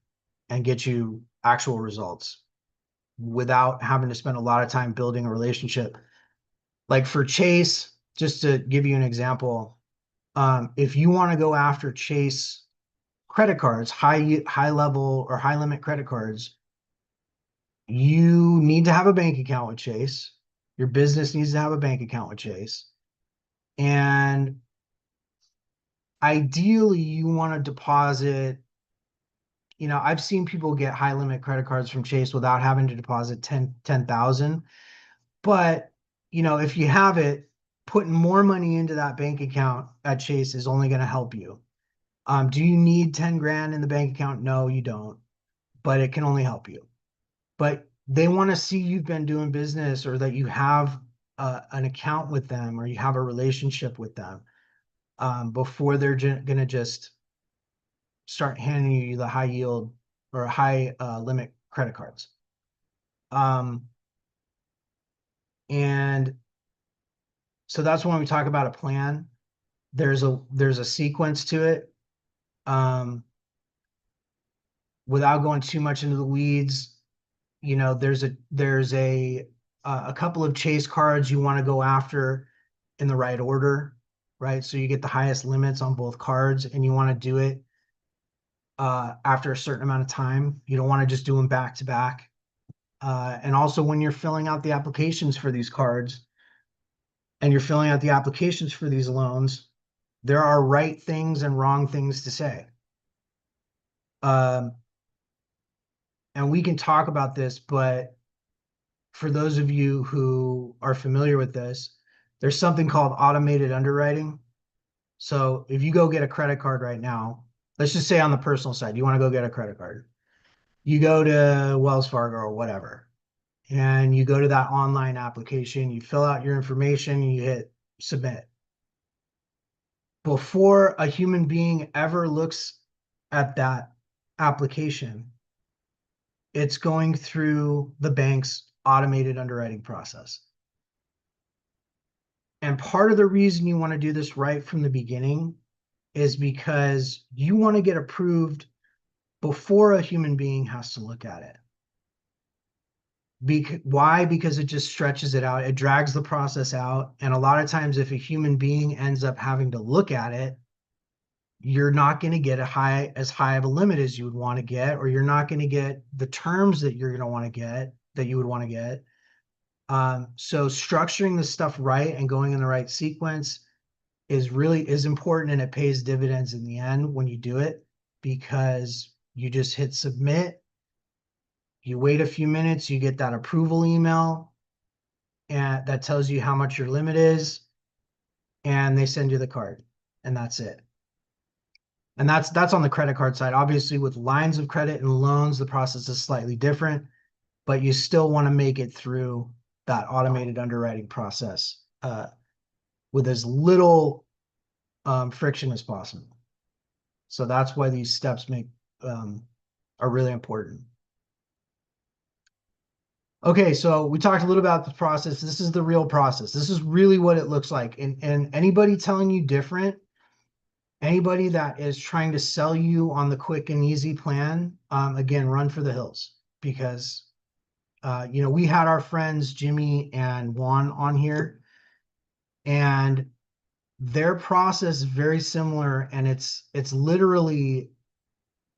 and get you actual results without having to spend a lot of time building a relationship. Like for Chase, just to give you an example, if you want to go after Chase credit cards, high level or high limit credit cards, you need to have a bank account with Chase. Your business needs to have a bank account with Chase. And ideally, you want to deposit, I've seen people get high limit credit cards from Chase without having to deposit 10,000. But, if you have it, putting more money into that bank account at Chase is only going to help you. Do you need 10 grand in the bank account? No, you don't, but it can only help you. But they want to see you've been doing business, or that you have an account with them, or you have a relationship with them, before they're going to just start handing you the high yield or high limit credit cards. And so that's when we talk about a plan. There's a sequence to it. Without going too much into the weeds, there's a couple of Chase cards you want to go after in the right order, right? So you get the highest limits on both cards, and you want to do it after a certain amount of time. You don't want to just do them back to back. And also, when you're filling out the applications for these cards and you're filling out the applications for these loans, there are right things and wrong things to say. And we can talk about this, but for those of you who are familiar with this, there's something called automated underwriting. So if you go get a credit card right now, let's just say on the personal side, you want to go get a credit card. You go to Wells Fargo or whatever, and you go to that online application, you fill out your information, you hit submit. Before a human being ever looks at that application, it's going through the bank's automated underwriting process. And part of the reason you want to do this right from the beginning is because you want to get approved before a human being has to look at it. Why? Because it just stretches it out. It drags the process out. And a lot of times, if a human being ends up having to look at it, you're not going to get as high of a limit as you would want to get, or you're not going to get the terms that you're going to want to get, that you would want to get. So structuring the stuff right and going in the right sequence is important, and it pays dividends in the end when you do it, because you just hit submit, you wait a few minutes, you get that approval email, and that tells you how much your limit is, and they send you the card, and that's it. And that's on the credit card side. Obviously, with lines of credit and loans, the process is slightly different, but you still want to make it through that automated underwriting process with as little friction as possible. So that's why these steps are really important. Okay, so we talked a little about the process. This is the real process. This is really what it looks like. And anybody telling you different, anybody that is trying to sell you on the quick and easy plan, again, run for the hills, because we had our friends Jimmy and Juan on here, and their process is very similar, and it's literally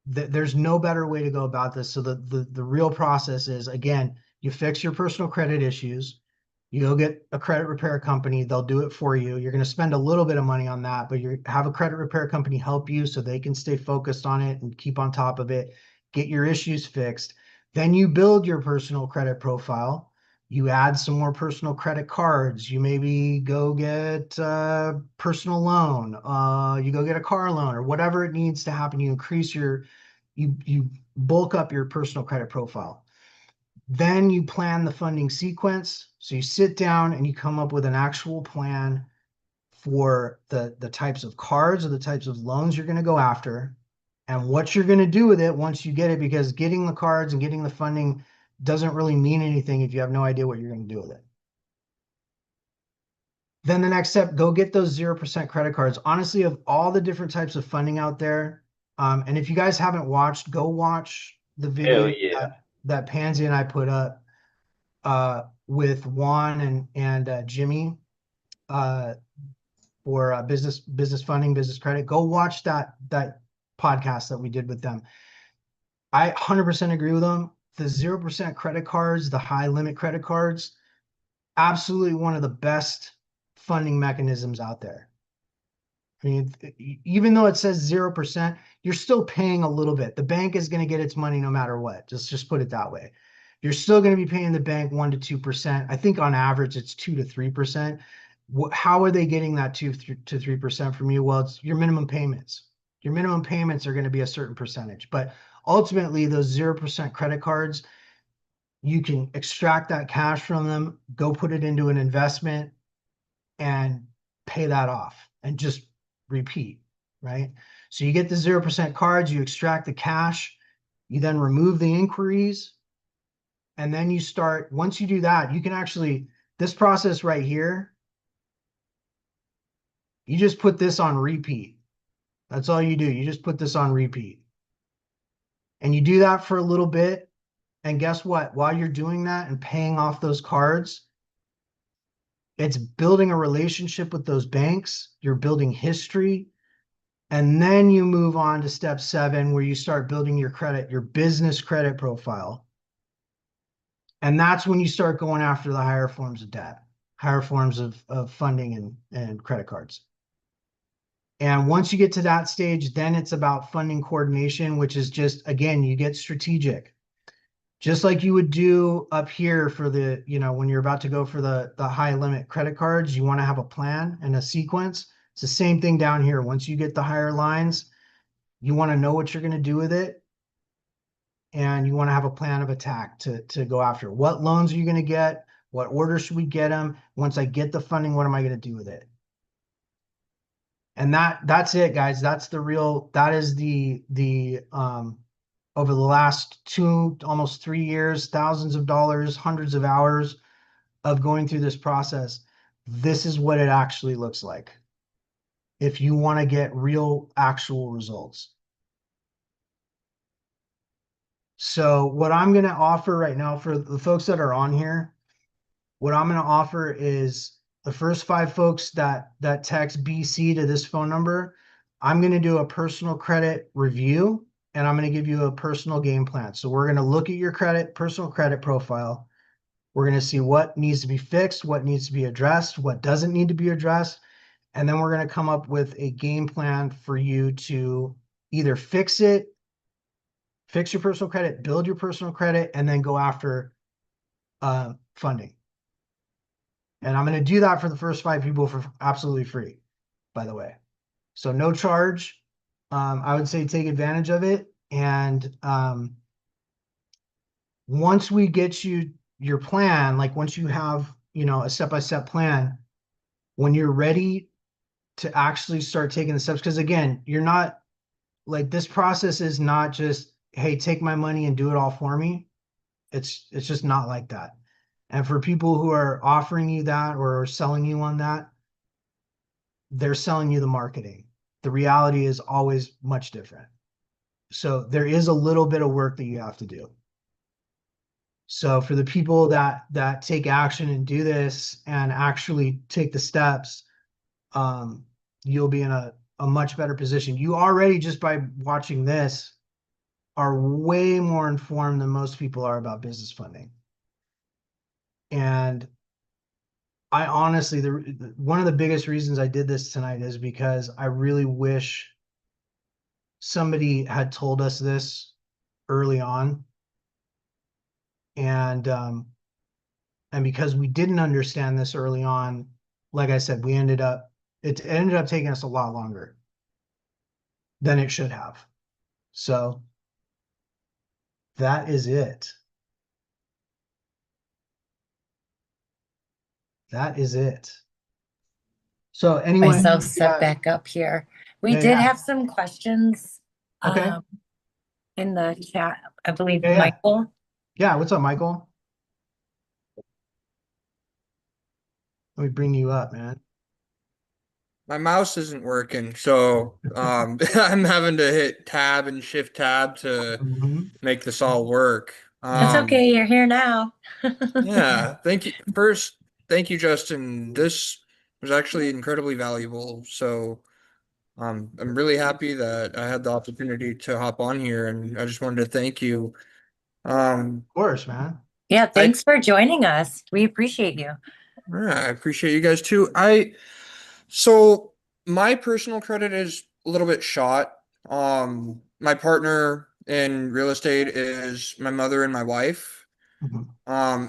there's no better way to go about this. So the real process is, again, you fix your personal credit issues, you go get a credit repair company, they'll do it for you. You're going to spend a little bit of money on that, but you have a credit repair company help you so they can stay focused on it and keep on top of it, get your issues fixed. Then you build your personal credit profile. You add some more personal credit cards. You maybe go get a personal loan. You go get a car loan or whatever it needs to happen. You increase you bulk up your personal credit profile. Then you plan the funding sequence. So you sit down and you come up with an actual plan for the types of cards or the types of loans you're going to go after and what you're going to do with it once you get it, because getting the cards and getting the funding doesn't really mean anything if you have no idea what you're going to do with it. Then the next step, go get those 0% credit cards. Honestly, of all the different types of funding out there, and if you guys haven't watched, go watch the Hell video yeah. that Pansy and I put up with Juan and Jimmy for business funding, business credit. Go watch that podcast that we did with them. I 100% agree with them. The 0% credit cards, the high limit credit cards, absolutely one of the best funding mechanisms out there. I mean, even though it says 0%, you're still paying a little bit. The bank is going to get its money no matter what. Just put it that way. You're still going to be paying the bank 1 to 2%. I think on average it's 2 to 3%. How are they getting that 2 to 3% from you? Well, it's your minimum payments. Your minimum payments are going to be a certain percentage, but ultimately those 0% credit cards, you can extract that cash from them, go put it into an investment and pay that off and just repeat, right? So you get the 0% cards, you extract the cash, you then remove the inquiries, and then you start, once you do that, you can actually, this process right here, you just put this on repeat. That's all you do. You just put this on repeat. And you do that for a little bit. And guess what? While you're doing that and paying off those cards, it's building a relationship with those banks. You're building history. And then you move on to step 7, where you start building your credit, your business credit profile. And that's when you start going after the higher forms of debt, higher forms of funding and credit cards. And once you get to that stage, then it's about funding coordination, which is just, again, you get strategic. Just like you would do up here for the, when you're about to go for the high limit credit cards, you want to have a plan and a sequence. It's the same thing down here. Once you get the higher lines, you want to know what you're going to do with it. And you want to have a plan of attack to go after. What loans are you going to get? What order should we get them? Once I get the funding, what am I going to do with it? And that's it, guys. That is the over the last 2, almost 3 years, thousands of dollars, hundreds of hours of going through this process. This is what it actually looks like if you want to get real, actual results. So what I'm going to offer right now for the folks that are on here, what I'm going to offer is the first 5 folks that text BC to this phone number, I'm going to do a personal credit review, and I'm going to give you a personal game plan. So we're going to look at your personal credit profile. We're going to see what needs to be fixed, what needs to be addressed, what doesn't need to be addressed. And then we're going to come up with a game plan for you to either fix it, fix your personal credit, build your personal credit, and then go after funding. And I'm going to do that for the first 5 people for absolutely free, by the way. So no charge. I would say take advantage of it. And once we get you your plan, like once you have, a step-by-step plan, when you're ready to actually start taking the steps, because again, you're not like, this process is not just, hey, take my money and do it all for me. It's just not like that. And for people who are offering you that or selling you on that, they're selling you the marketing. The reality is always much different. So there is a little bit of work that you have to do. So for the people that take action and do this and actually take the steps, you'll be in a much better position. You already, just by watching this, are way more informed than most people are about business funding. And I honestly, one of the biggest reasons I did this tonight is because I really wish somebody had told us this early on. And And because we didn't understand this early on, like I said, it ended up taking us a lot longer than it should have. So that is it. That is it. So anyone, Myself set back up here. We yeah, did yeah. have some questions Okay. in the chat. I believe Yeah, yeah. Michael. Yeah. What's up, Michael? Let me bring you up, man. My mouse isn't working, so I'm having to hit tab and shift tab to Mhm. make this all work. That's okay. You're here now. Yeah, thank you. First, thank you, Justin. This was actually incredibly valuable. So I'm really happy that I had the opportunity to hop on here, and I just wanted to thank you. Um, Of course, man. Yeah, I thanks for joining us. We appreciate you. Yeah, I appreciate you guys too. So my personal credit is a little bit shot. My partner in real estate is my mother and my wife. Mhm.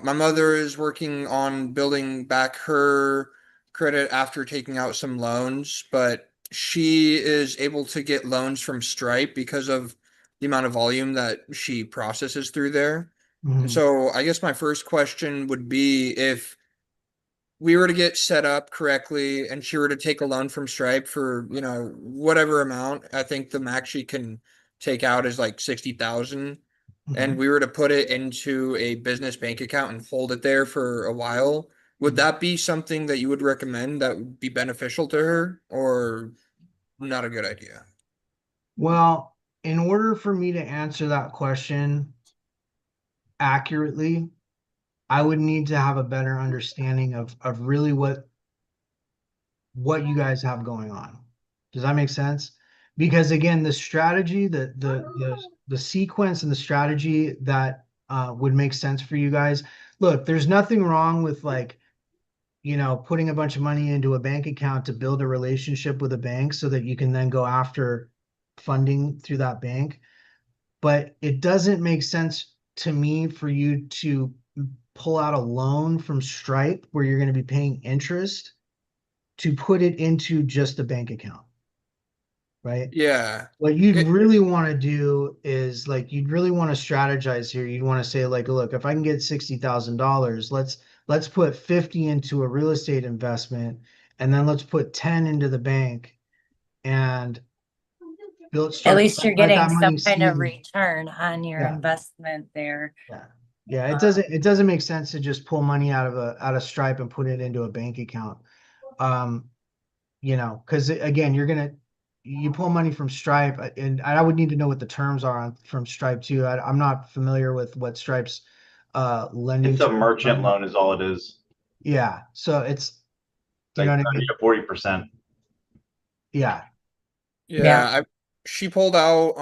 My mother is working on building back her credit after taking out some loans, but she is able to get loans from Stripe because of the amount of volume that she processes through there. And Mhm. so I guess my first question would be if we were to get set up correctly and she were to take a loan from Stripe for, whatever amount, I think the max she can take out is like 60,000. And Mhm. we were to put it into a business bank account and hold it there for a while. Would Mhm. that be something that you would recommend that would be beneficial to her or not a good idea? Well, in order for me to answer that question accurately, I would need to have a better understanding of really what you guys have going on. Does that make sense? Because again, the strategy, the sequence and the strategy that would make sense for you guys. Look, there's nothing wrong with like, putting a bunch of money into a bank account to build a relationship with a bank so that you can then go after funding through that bank. But it doesn't make sense to me for you to pull out a loan from Stripe where you're going to be paying interest to put it into just a bank account, right? Yeah. What you'd It, really want to do is like you'd really want to strategize here. You'd want to say like, look, if I can get $60,000, let's put 50 into a real estate investment, and then let's put 10 into the bank and At start least you're let getting that some money kind of seed. return on your Yeah, investment there. yeah, yeah. It doesn't make sense to just pull money out of Stripe and put it into a bank account. Um, because again, you pull money from Stripe, and I would need to know what the terms are from Stripe too. I'm not familiar with what Stripe's lending It's a terms merchant are. loan is all it is. Yeah, so it's you know Like what I 30 mean? to 40%. Yeah, Yeah. yeah, she pulled out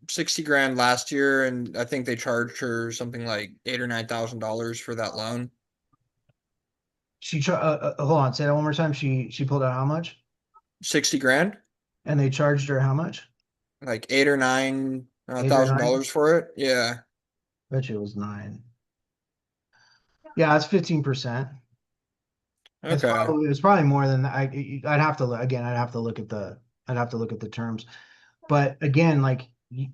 60 grand last year and I think they charged her something like $8,000 or $9,000 for that loan. hold on, say that one more time. She pulled out how much? 60 grand? And they charged her how much? Like eight or nine 8 or 9? $1,000 for it. Yeah. Bet you it was 9. Yeah, it's 15%. Okay. It's probably more than that. I'd have to look again. I'd have to look at the terms. But again, like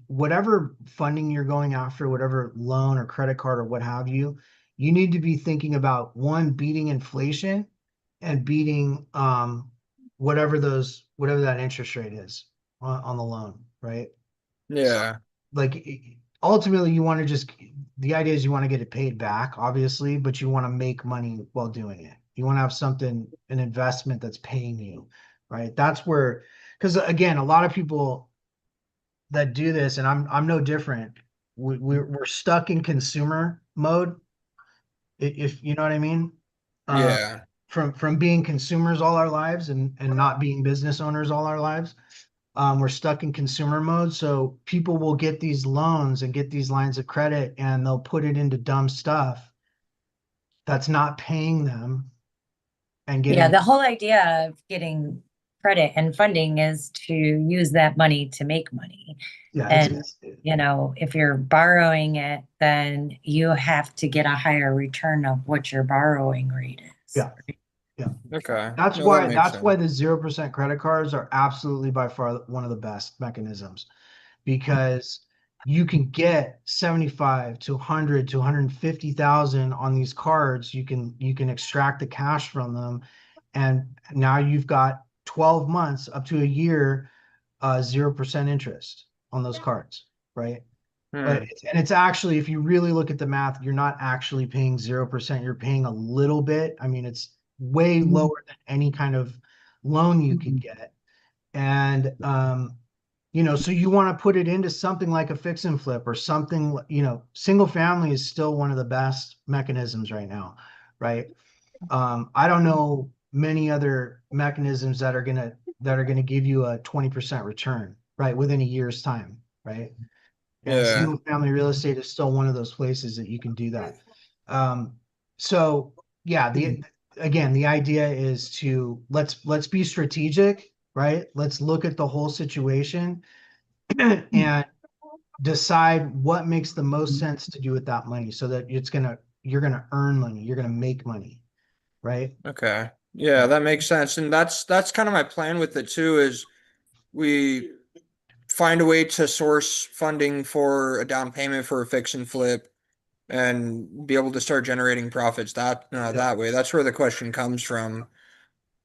whatever funding you're going after, whatever loan or credit card or what have you, you need to be thinking about one, beating inflation and beating whatever that interest rate is on the loan, right? So Yeah. like ultimately you want to just the idea is you want to get it paid back, obviously, but you want to make money while doing it. You want to have something, an investment that's paying you, right? That's where, because again, a lot of people that do this, and I'm no different. We're stuck in consumer mode, if you know what I mean. Uh, Yeah. from being consumers all our lives and not being business owners all our lives. We're stuck in consumer mode. So people will get these loans and get these lines of credit and they'll put it into dumb stuff that's not paying them and Yeah, getting, the whole idea of getting credit and funding is to use that money to make money. Yeah, And, if you're borrowing it, then you have to get a higher return of what your borrowing rate is. Yeah. Yeah. Okay. That's No, why that makes that's why sense. the 0% credit cards are absolutely by far one of the best mechanisms, because you can get 75 to 100 to 150,000 on these cards. You can extract the cash from them, and now you've got 12 months up to a year, 0% interest on those cards, right? But it's actually, if you really look at the math, you're not actually paying 0%. You're paying a little bit. I mean, it's way lower than any kind of loan you could get. And so you want to put it into something like a fix and flip or something, single family is still one of the best mechanisms right now, right? I don't know many other mechanisms that are gonna give you a 20% return, right, within a year's time, right? And Yeah. single family real estate is still one of those places that you can do that. So yeah, the idea is to let's be strategic, right? Let's look at the whole situation and decide what makes the most sense to do with that money, so that you're gonna earn money, you're gonna make money, right? Okay. Yeah, that makes sense. And that's kind of my plan with it too, is we find a way to source funding for a down payment for a fix and flip and be able to start generating profits that way. That's where the question comes from.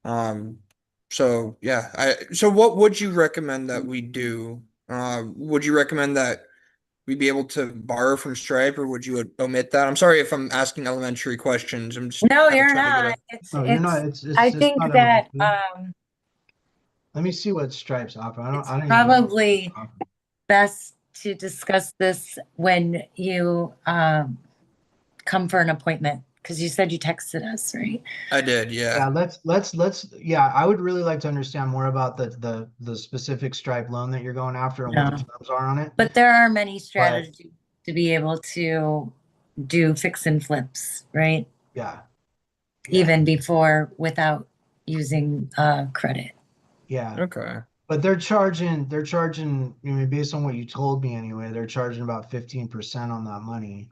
Um, so yeah, so what would you recommend that we do? Would you recommend that we be able to borrow from Stripe, or would you omit that? I'm sorry if I'm asking elementary questions. I'm just No, kind of you're trying to get not. a No, you're not. I It's think not that elementary. Let me see what Stripes offer. I it's don't even know what probably Stripes offer. best to discuss this when you come for an appointment, because you said you texted us, right? I did, Yeah, yeah. yeah, I would really like to understand more about the specific Stripe loan that you're going after and what the Yeah. terms are on it. But there are many But strategies to be able to do fix and flips, right? yeah, Even before, without using credit. yeah. Okay. But they're charging, based on what you told me anyway, they're charging about 15% on that money.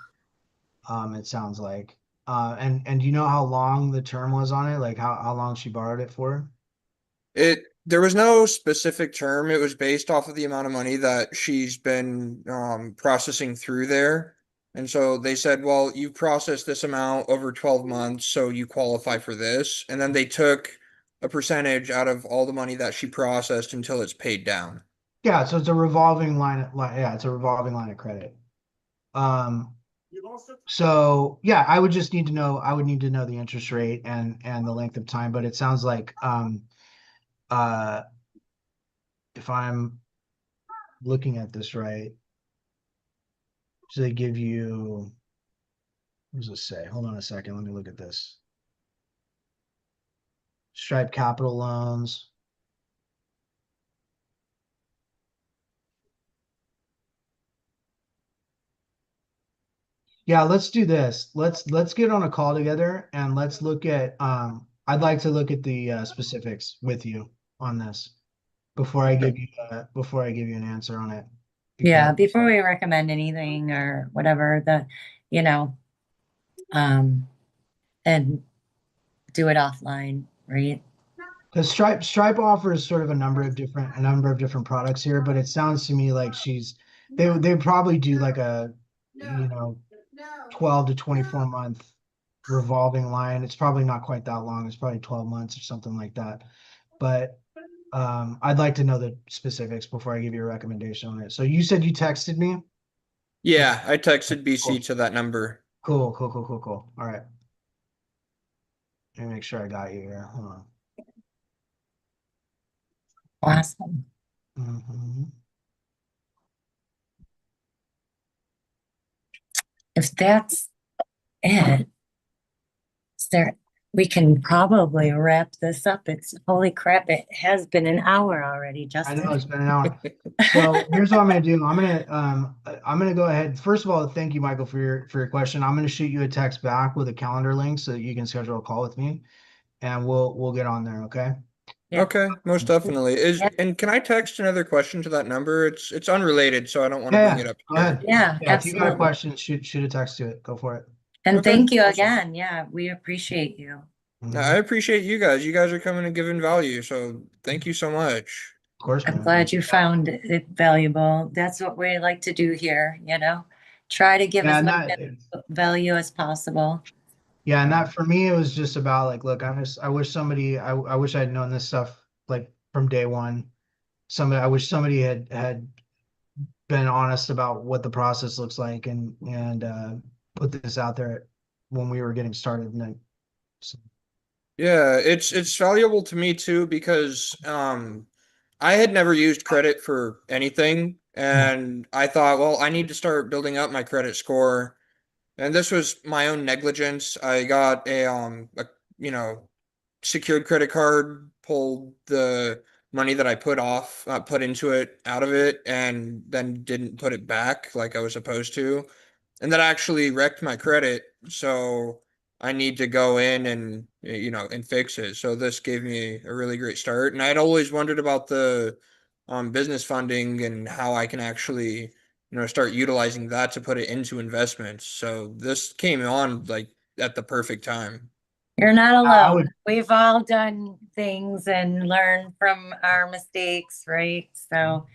It sounds like. And do you know how long the term was on it? Like how long she borrowed it for? There was no specific term. It was based off of the amount of money that she's been processing through there. And so they said, well, you processed this amount over 12 months, so you qualify for this. And then they took a percentage out of all the money that she processed until it's paid down. Yeah, so it's a revolving yeah, it's a revolving line of credit. Um, so yeah, I would need to know the interest rate and the length of time, but it sounds like uh if I'm looking at this right, so they give you, what does it say? Hold on a second, let me look at this. Stripe Capital Loans. Yeah, let's do this. Let's get on a call together and let's look at I'd like to look at the specifics with you on this before I give you an answer on it. Yeah, Because before we recommend anything or whatever, you know, um, and do it offline, right? because Stripe offers sort of a number of different products here, but it sounds to me like they probably do like a, you know 12 to 24 month revolving line. It's probably not quite that long. It's probably 12 months or something like that. But I'd like to know the specifics before I give you a recommendation on it. So you said you texted me? Yeah, I texted BC Cool. to that number. Cool. All right. Let me make sure I got you here. Hold on. Awesome. Mhm. If that's it, we can probably wrap this up. It's holy crap, it has been an hour already, I know Justin. it's been an hour. So here's what I'm gonna do. I'm gonna go ahead. First of all, thank you, Michael, for your question. I'm gonna shoot you a text back with a calendar link so that you can schedule a call with me, and we'll get on there. Okay. Yeah. Okay, most definitely. Yeah. And can I text another question to that number? It's unrelated, so I don't want to bring Yeah, it up go here. ahead. Yeah, Yeah, if you got a absolutely. question, shoot a text to it. Go for it. And Okay, thank you awesome. again. Yeah, we appreciate you. I Mhm. appreciate you guys. You guys are coming and giving value, so thank you so much. Of course, I'm man. glad you found it valuable. That's what we like to do here, try to give Yeah, as and much that value as possible. yeah, and that for me it was just about like, look, I wish somebody I wish I'd known this stuff like from day one. I wish somebody had been honest about what the process looks like and put this out there when we were getting started. And then, so, Yeah, it's valuable to me too because I had never used credit for anything yeah, and I thought, well, I need to start building up my credit score. And this was my own negligence. I got a you know secured credit card, pulled the money that I put into it out of it, and then didn't put it back like I was supposed to. And that actually wrecked my credit. So I need to go in and, and fix it. So this gave me a really great start. And I'd always wondered about the business funding and how I can actually, start utilizing that to put it into investments. So this came on like at the perfect time. You're not I alone. would We've all done things and learned from our mistakes, right? So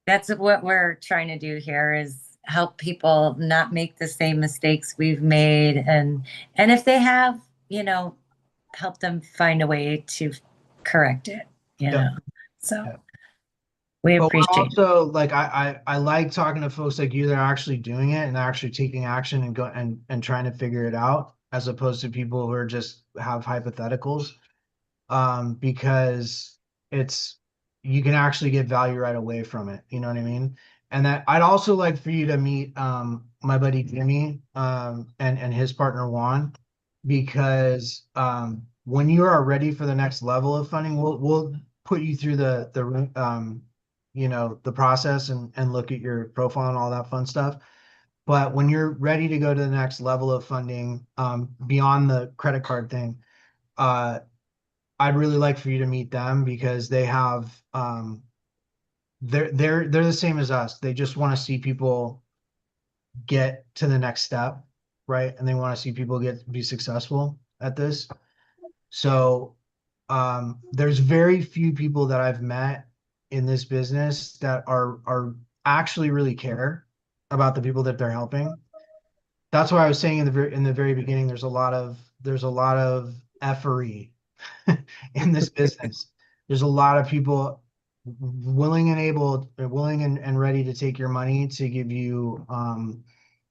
that's what we're trying to do here is help people not make the same mistakes we've made and if they have, help them find a way to correct it, you yeah. know. So Yeah. we But we're appreciate it. also like I like talking to folks like you that are actually doing it and actually taking action and go and trying to figure it out as opposed to people who are just have hypotheticals. Because it's you can actually get value right away from it. You know what I mean? And that I'd also like for you to meet my buddy Jimmy and his partner Juan, because when you are ready for the next level of funding, we'll put you through the process and look at your profile and all that fun stuff. But when you're ready to go to the next level of funding, beyond the credit card thing, uh, I'd really like for you to meet them because they have they're the same as us. They just want to see people get to the next step, right? And they want to see people be successful at this. So there's very few people that I've met in this business that are actually really care about the people that they're helping. That's why I was saying in the very beginning, there's a lot of effery in this business. There's a lot of people willing and ready to take your money to give you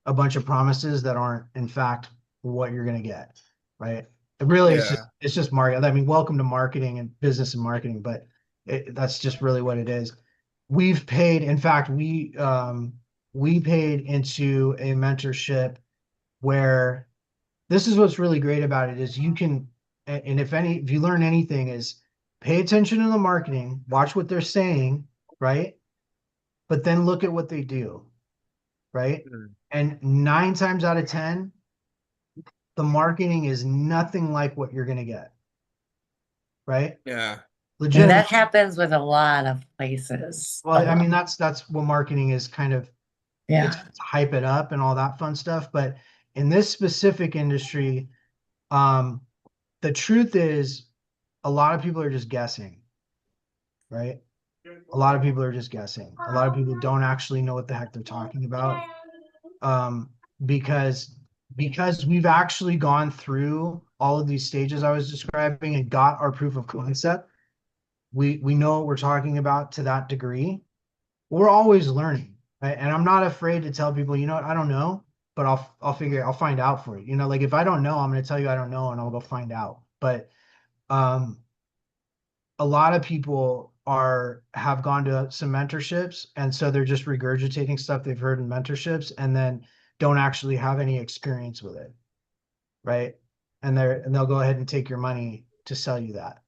a bunch of promises that aren't in fact what you're going to get, right? It really is just Yeah. it's just market. I mean, welcome to marketing and business and marketing, but that's just really what it is. We've paid, in fact, we paid into a mentorship where this is what's really great about it is you can, and if you learn anything is pay attention to the marketing, watch what they're saying, right? But then look at what they do, right? Mm. And 9 times out of 10, the marketing is nothing like what you're going to get, right? Yeah. And that Legitimately. happens with a lot of places. A Well, I lot. mean, that's what marketing is kind of, it's Yeah. to hype it up and all that fun stuff. But in this specific industry, um, the truth is a lot of people are just guessing, right? A lot of people are just guessing. A lot of people don't actually know what the heck they're talking about. Um, because we've actually gone through all of these stages I was describing and got our proof of concept. We know what we're talking about to that degree. We're always learning, right? And I'm not afraid to tell people, you know what, I don't know, but I'll find out for you. Like if I don't know, I'm going to tell you I don't know and I'll go find out. But um a lot of people have gone to some mentorships and so they're just regurgitating stuff they've heard in mentorships and then don't actually have any experience with it, right? And they'll go ahead and take your money to sell you that.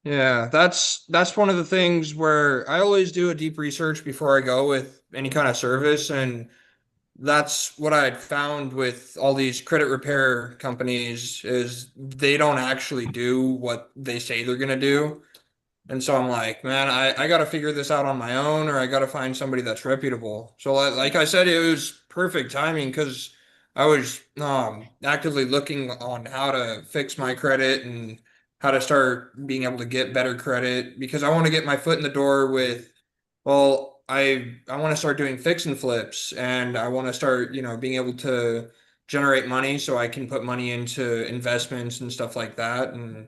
Yeah, that's one of the things where I always do a deep research before I go with any kind of service, and that's what I had found with all these credit repair companies is they don't actually do what they say they're gonna do. And so I'm like, man, I got to figure this out on my own, or I got to find somebody that's reputable. So like I said, it was perfect timing because I was actively looking on how to fix my credit and how to start being able to get better credit because I want to get my foot in the door with, well, I want to start doing fix and flips and I want to start, being able to generate money so I can put money into investments and stuff like that and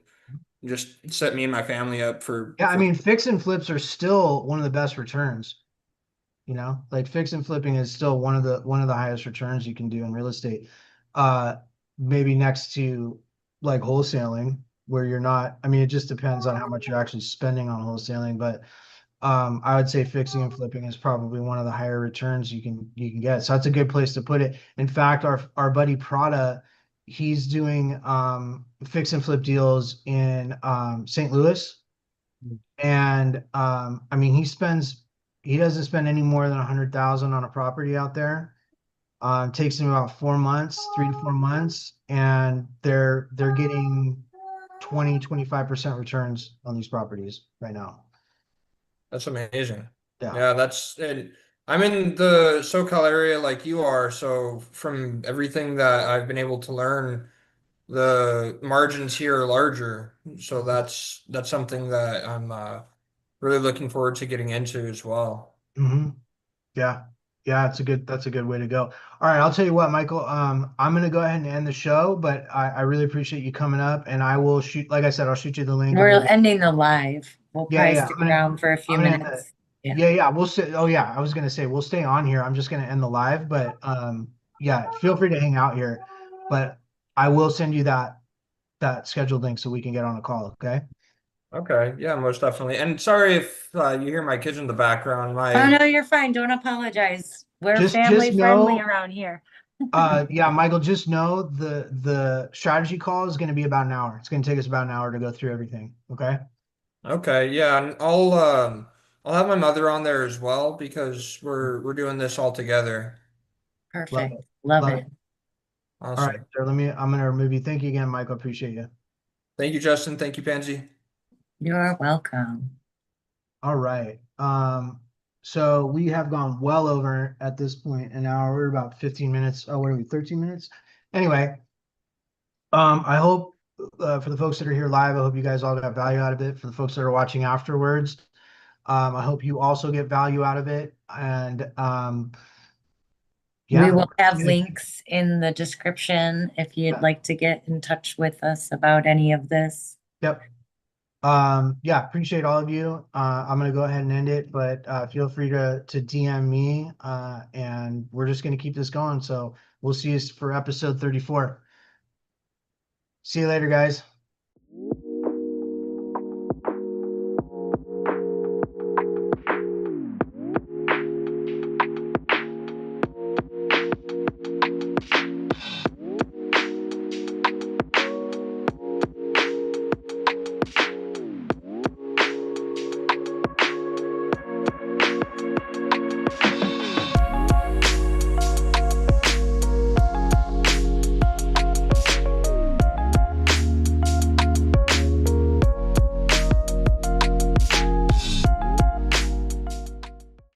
just set me and my family up for Yeah, I mean, fix and flips are still one of the best returns. Like fix and flipping is still one of the highest returns you can do in real estate. Uh, maybe next to like wholesaling, where you're not. I mean, it just depends on how much you're actually spending on wholesaling, but I would say fixing and flipping is probably one of the higher returns you can get. So that's a good place to put it. In fact, our buddy Prada, he's doing fix and flip deals in St. Louis. And I mean, he doesn't spend any more than 100,000 on a property out there. Takes him about 4 months, 3 to 4 months, and they're getting 20-25% returns on these properties right now. That's amazing. Yeah. Yeah, and I'm in the SoCal area like you are, so from everything that I've been able to learn, the margins here are larger. So that's something that I'm really looking forward to getting into as well. hmm Yeah. Yeah, that's a good way to go. All right, I'll tell you what, Michael. I'm gonna go ahead and end the show, but I really appreciate you coming up, and I will shoot, like I said, I'll shoot you the link of We're where we. ending the live. We'll Yeah, probably yeah. stick around for a few I'm gonna end the, minutes. Yeah. yeah, yeah. We'll sit. Oh, yeah. I was gonna say we'll stay on here. I'm just gonna end the live, but yeah. Feel free to hang out here, but I will send you that scheduled link so we can get on a call. Okay. Okay, yeah, most definitely. And sorry if you hear my kids in the background. Oh, My no, you're fine. Don't apologize. We're Just family friendly know, around here. yeah, Michael. Just know the strategy call is gonna be about an hour. It's gonna take us about an hour to go through everything. Okay. Okay, yeah, and I'll have my mother on there as well because we're doing this all together. Love Perfect. it. Love Love it. it. All right. Awesome. So I'm gonna remove you. Thank you again, Michael. Appreciate you. Thank you, Justin. Thank you, Pansy. You're welcome. All right. So we have gone well over at this point an hour. We're about 15 minutes. Oh, what are we, 13 minutes? Anyway, I hope for the folks that are here live, I hope you guys all got value out of it. For the folks that are watching afterwards, I hope you also get value out of it. And We yeah, will have links in the description if you'd like to get in touch with us about any of this. yep. Yeah, appreciate all of you. I'm gonna go ahead and end it, but feel free to DM me, and we're just gonna keep this going. So we'll see you for episode 34. See you later, guys.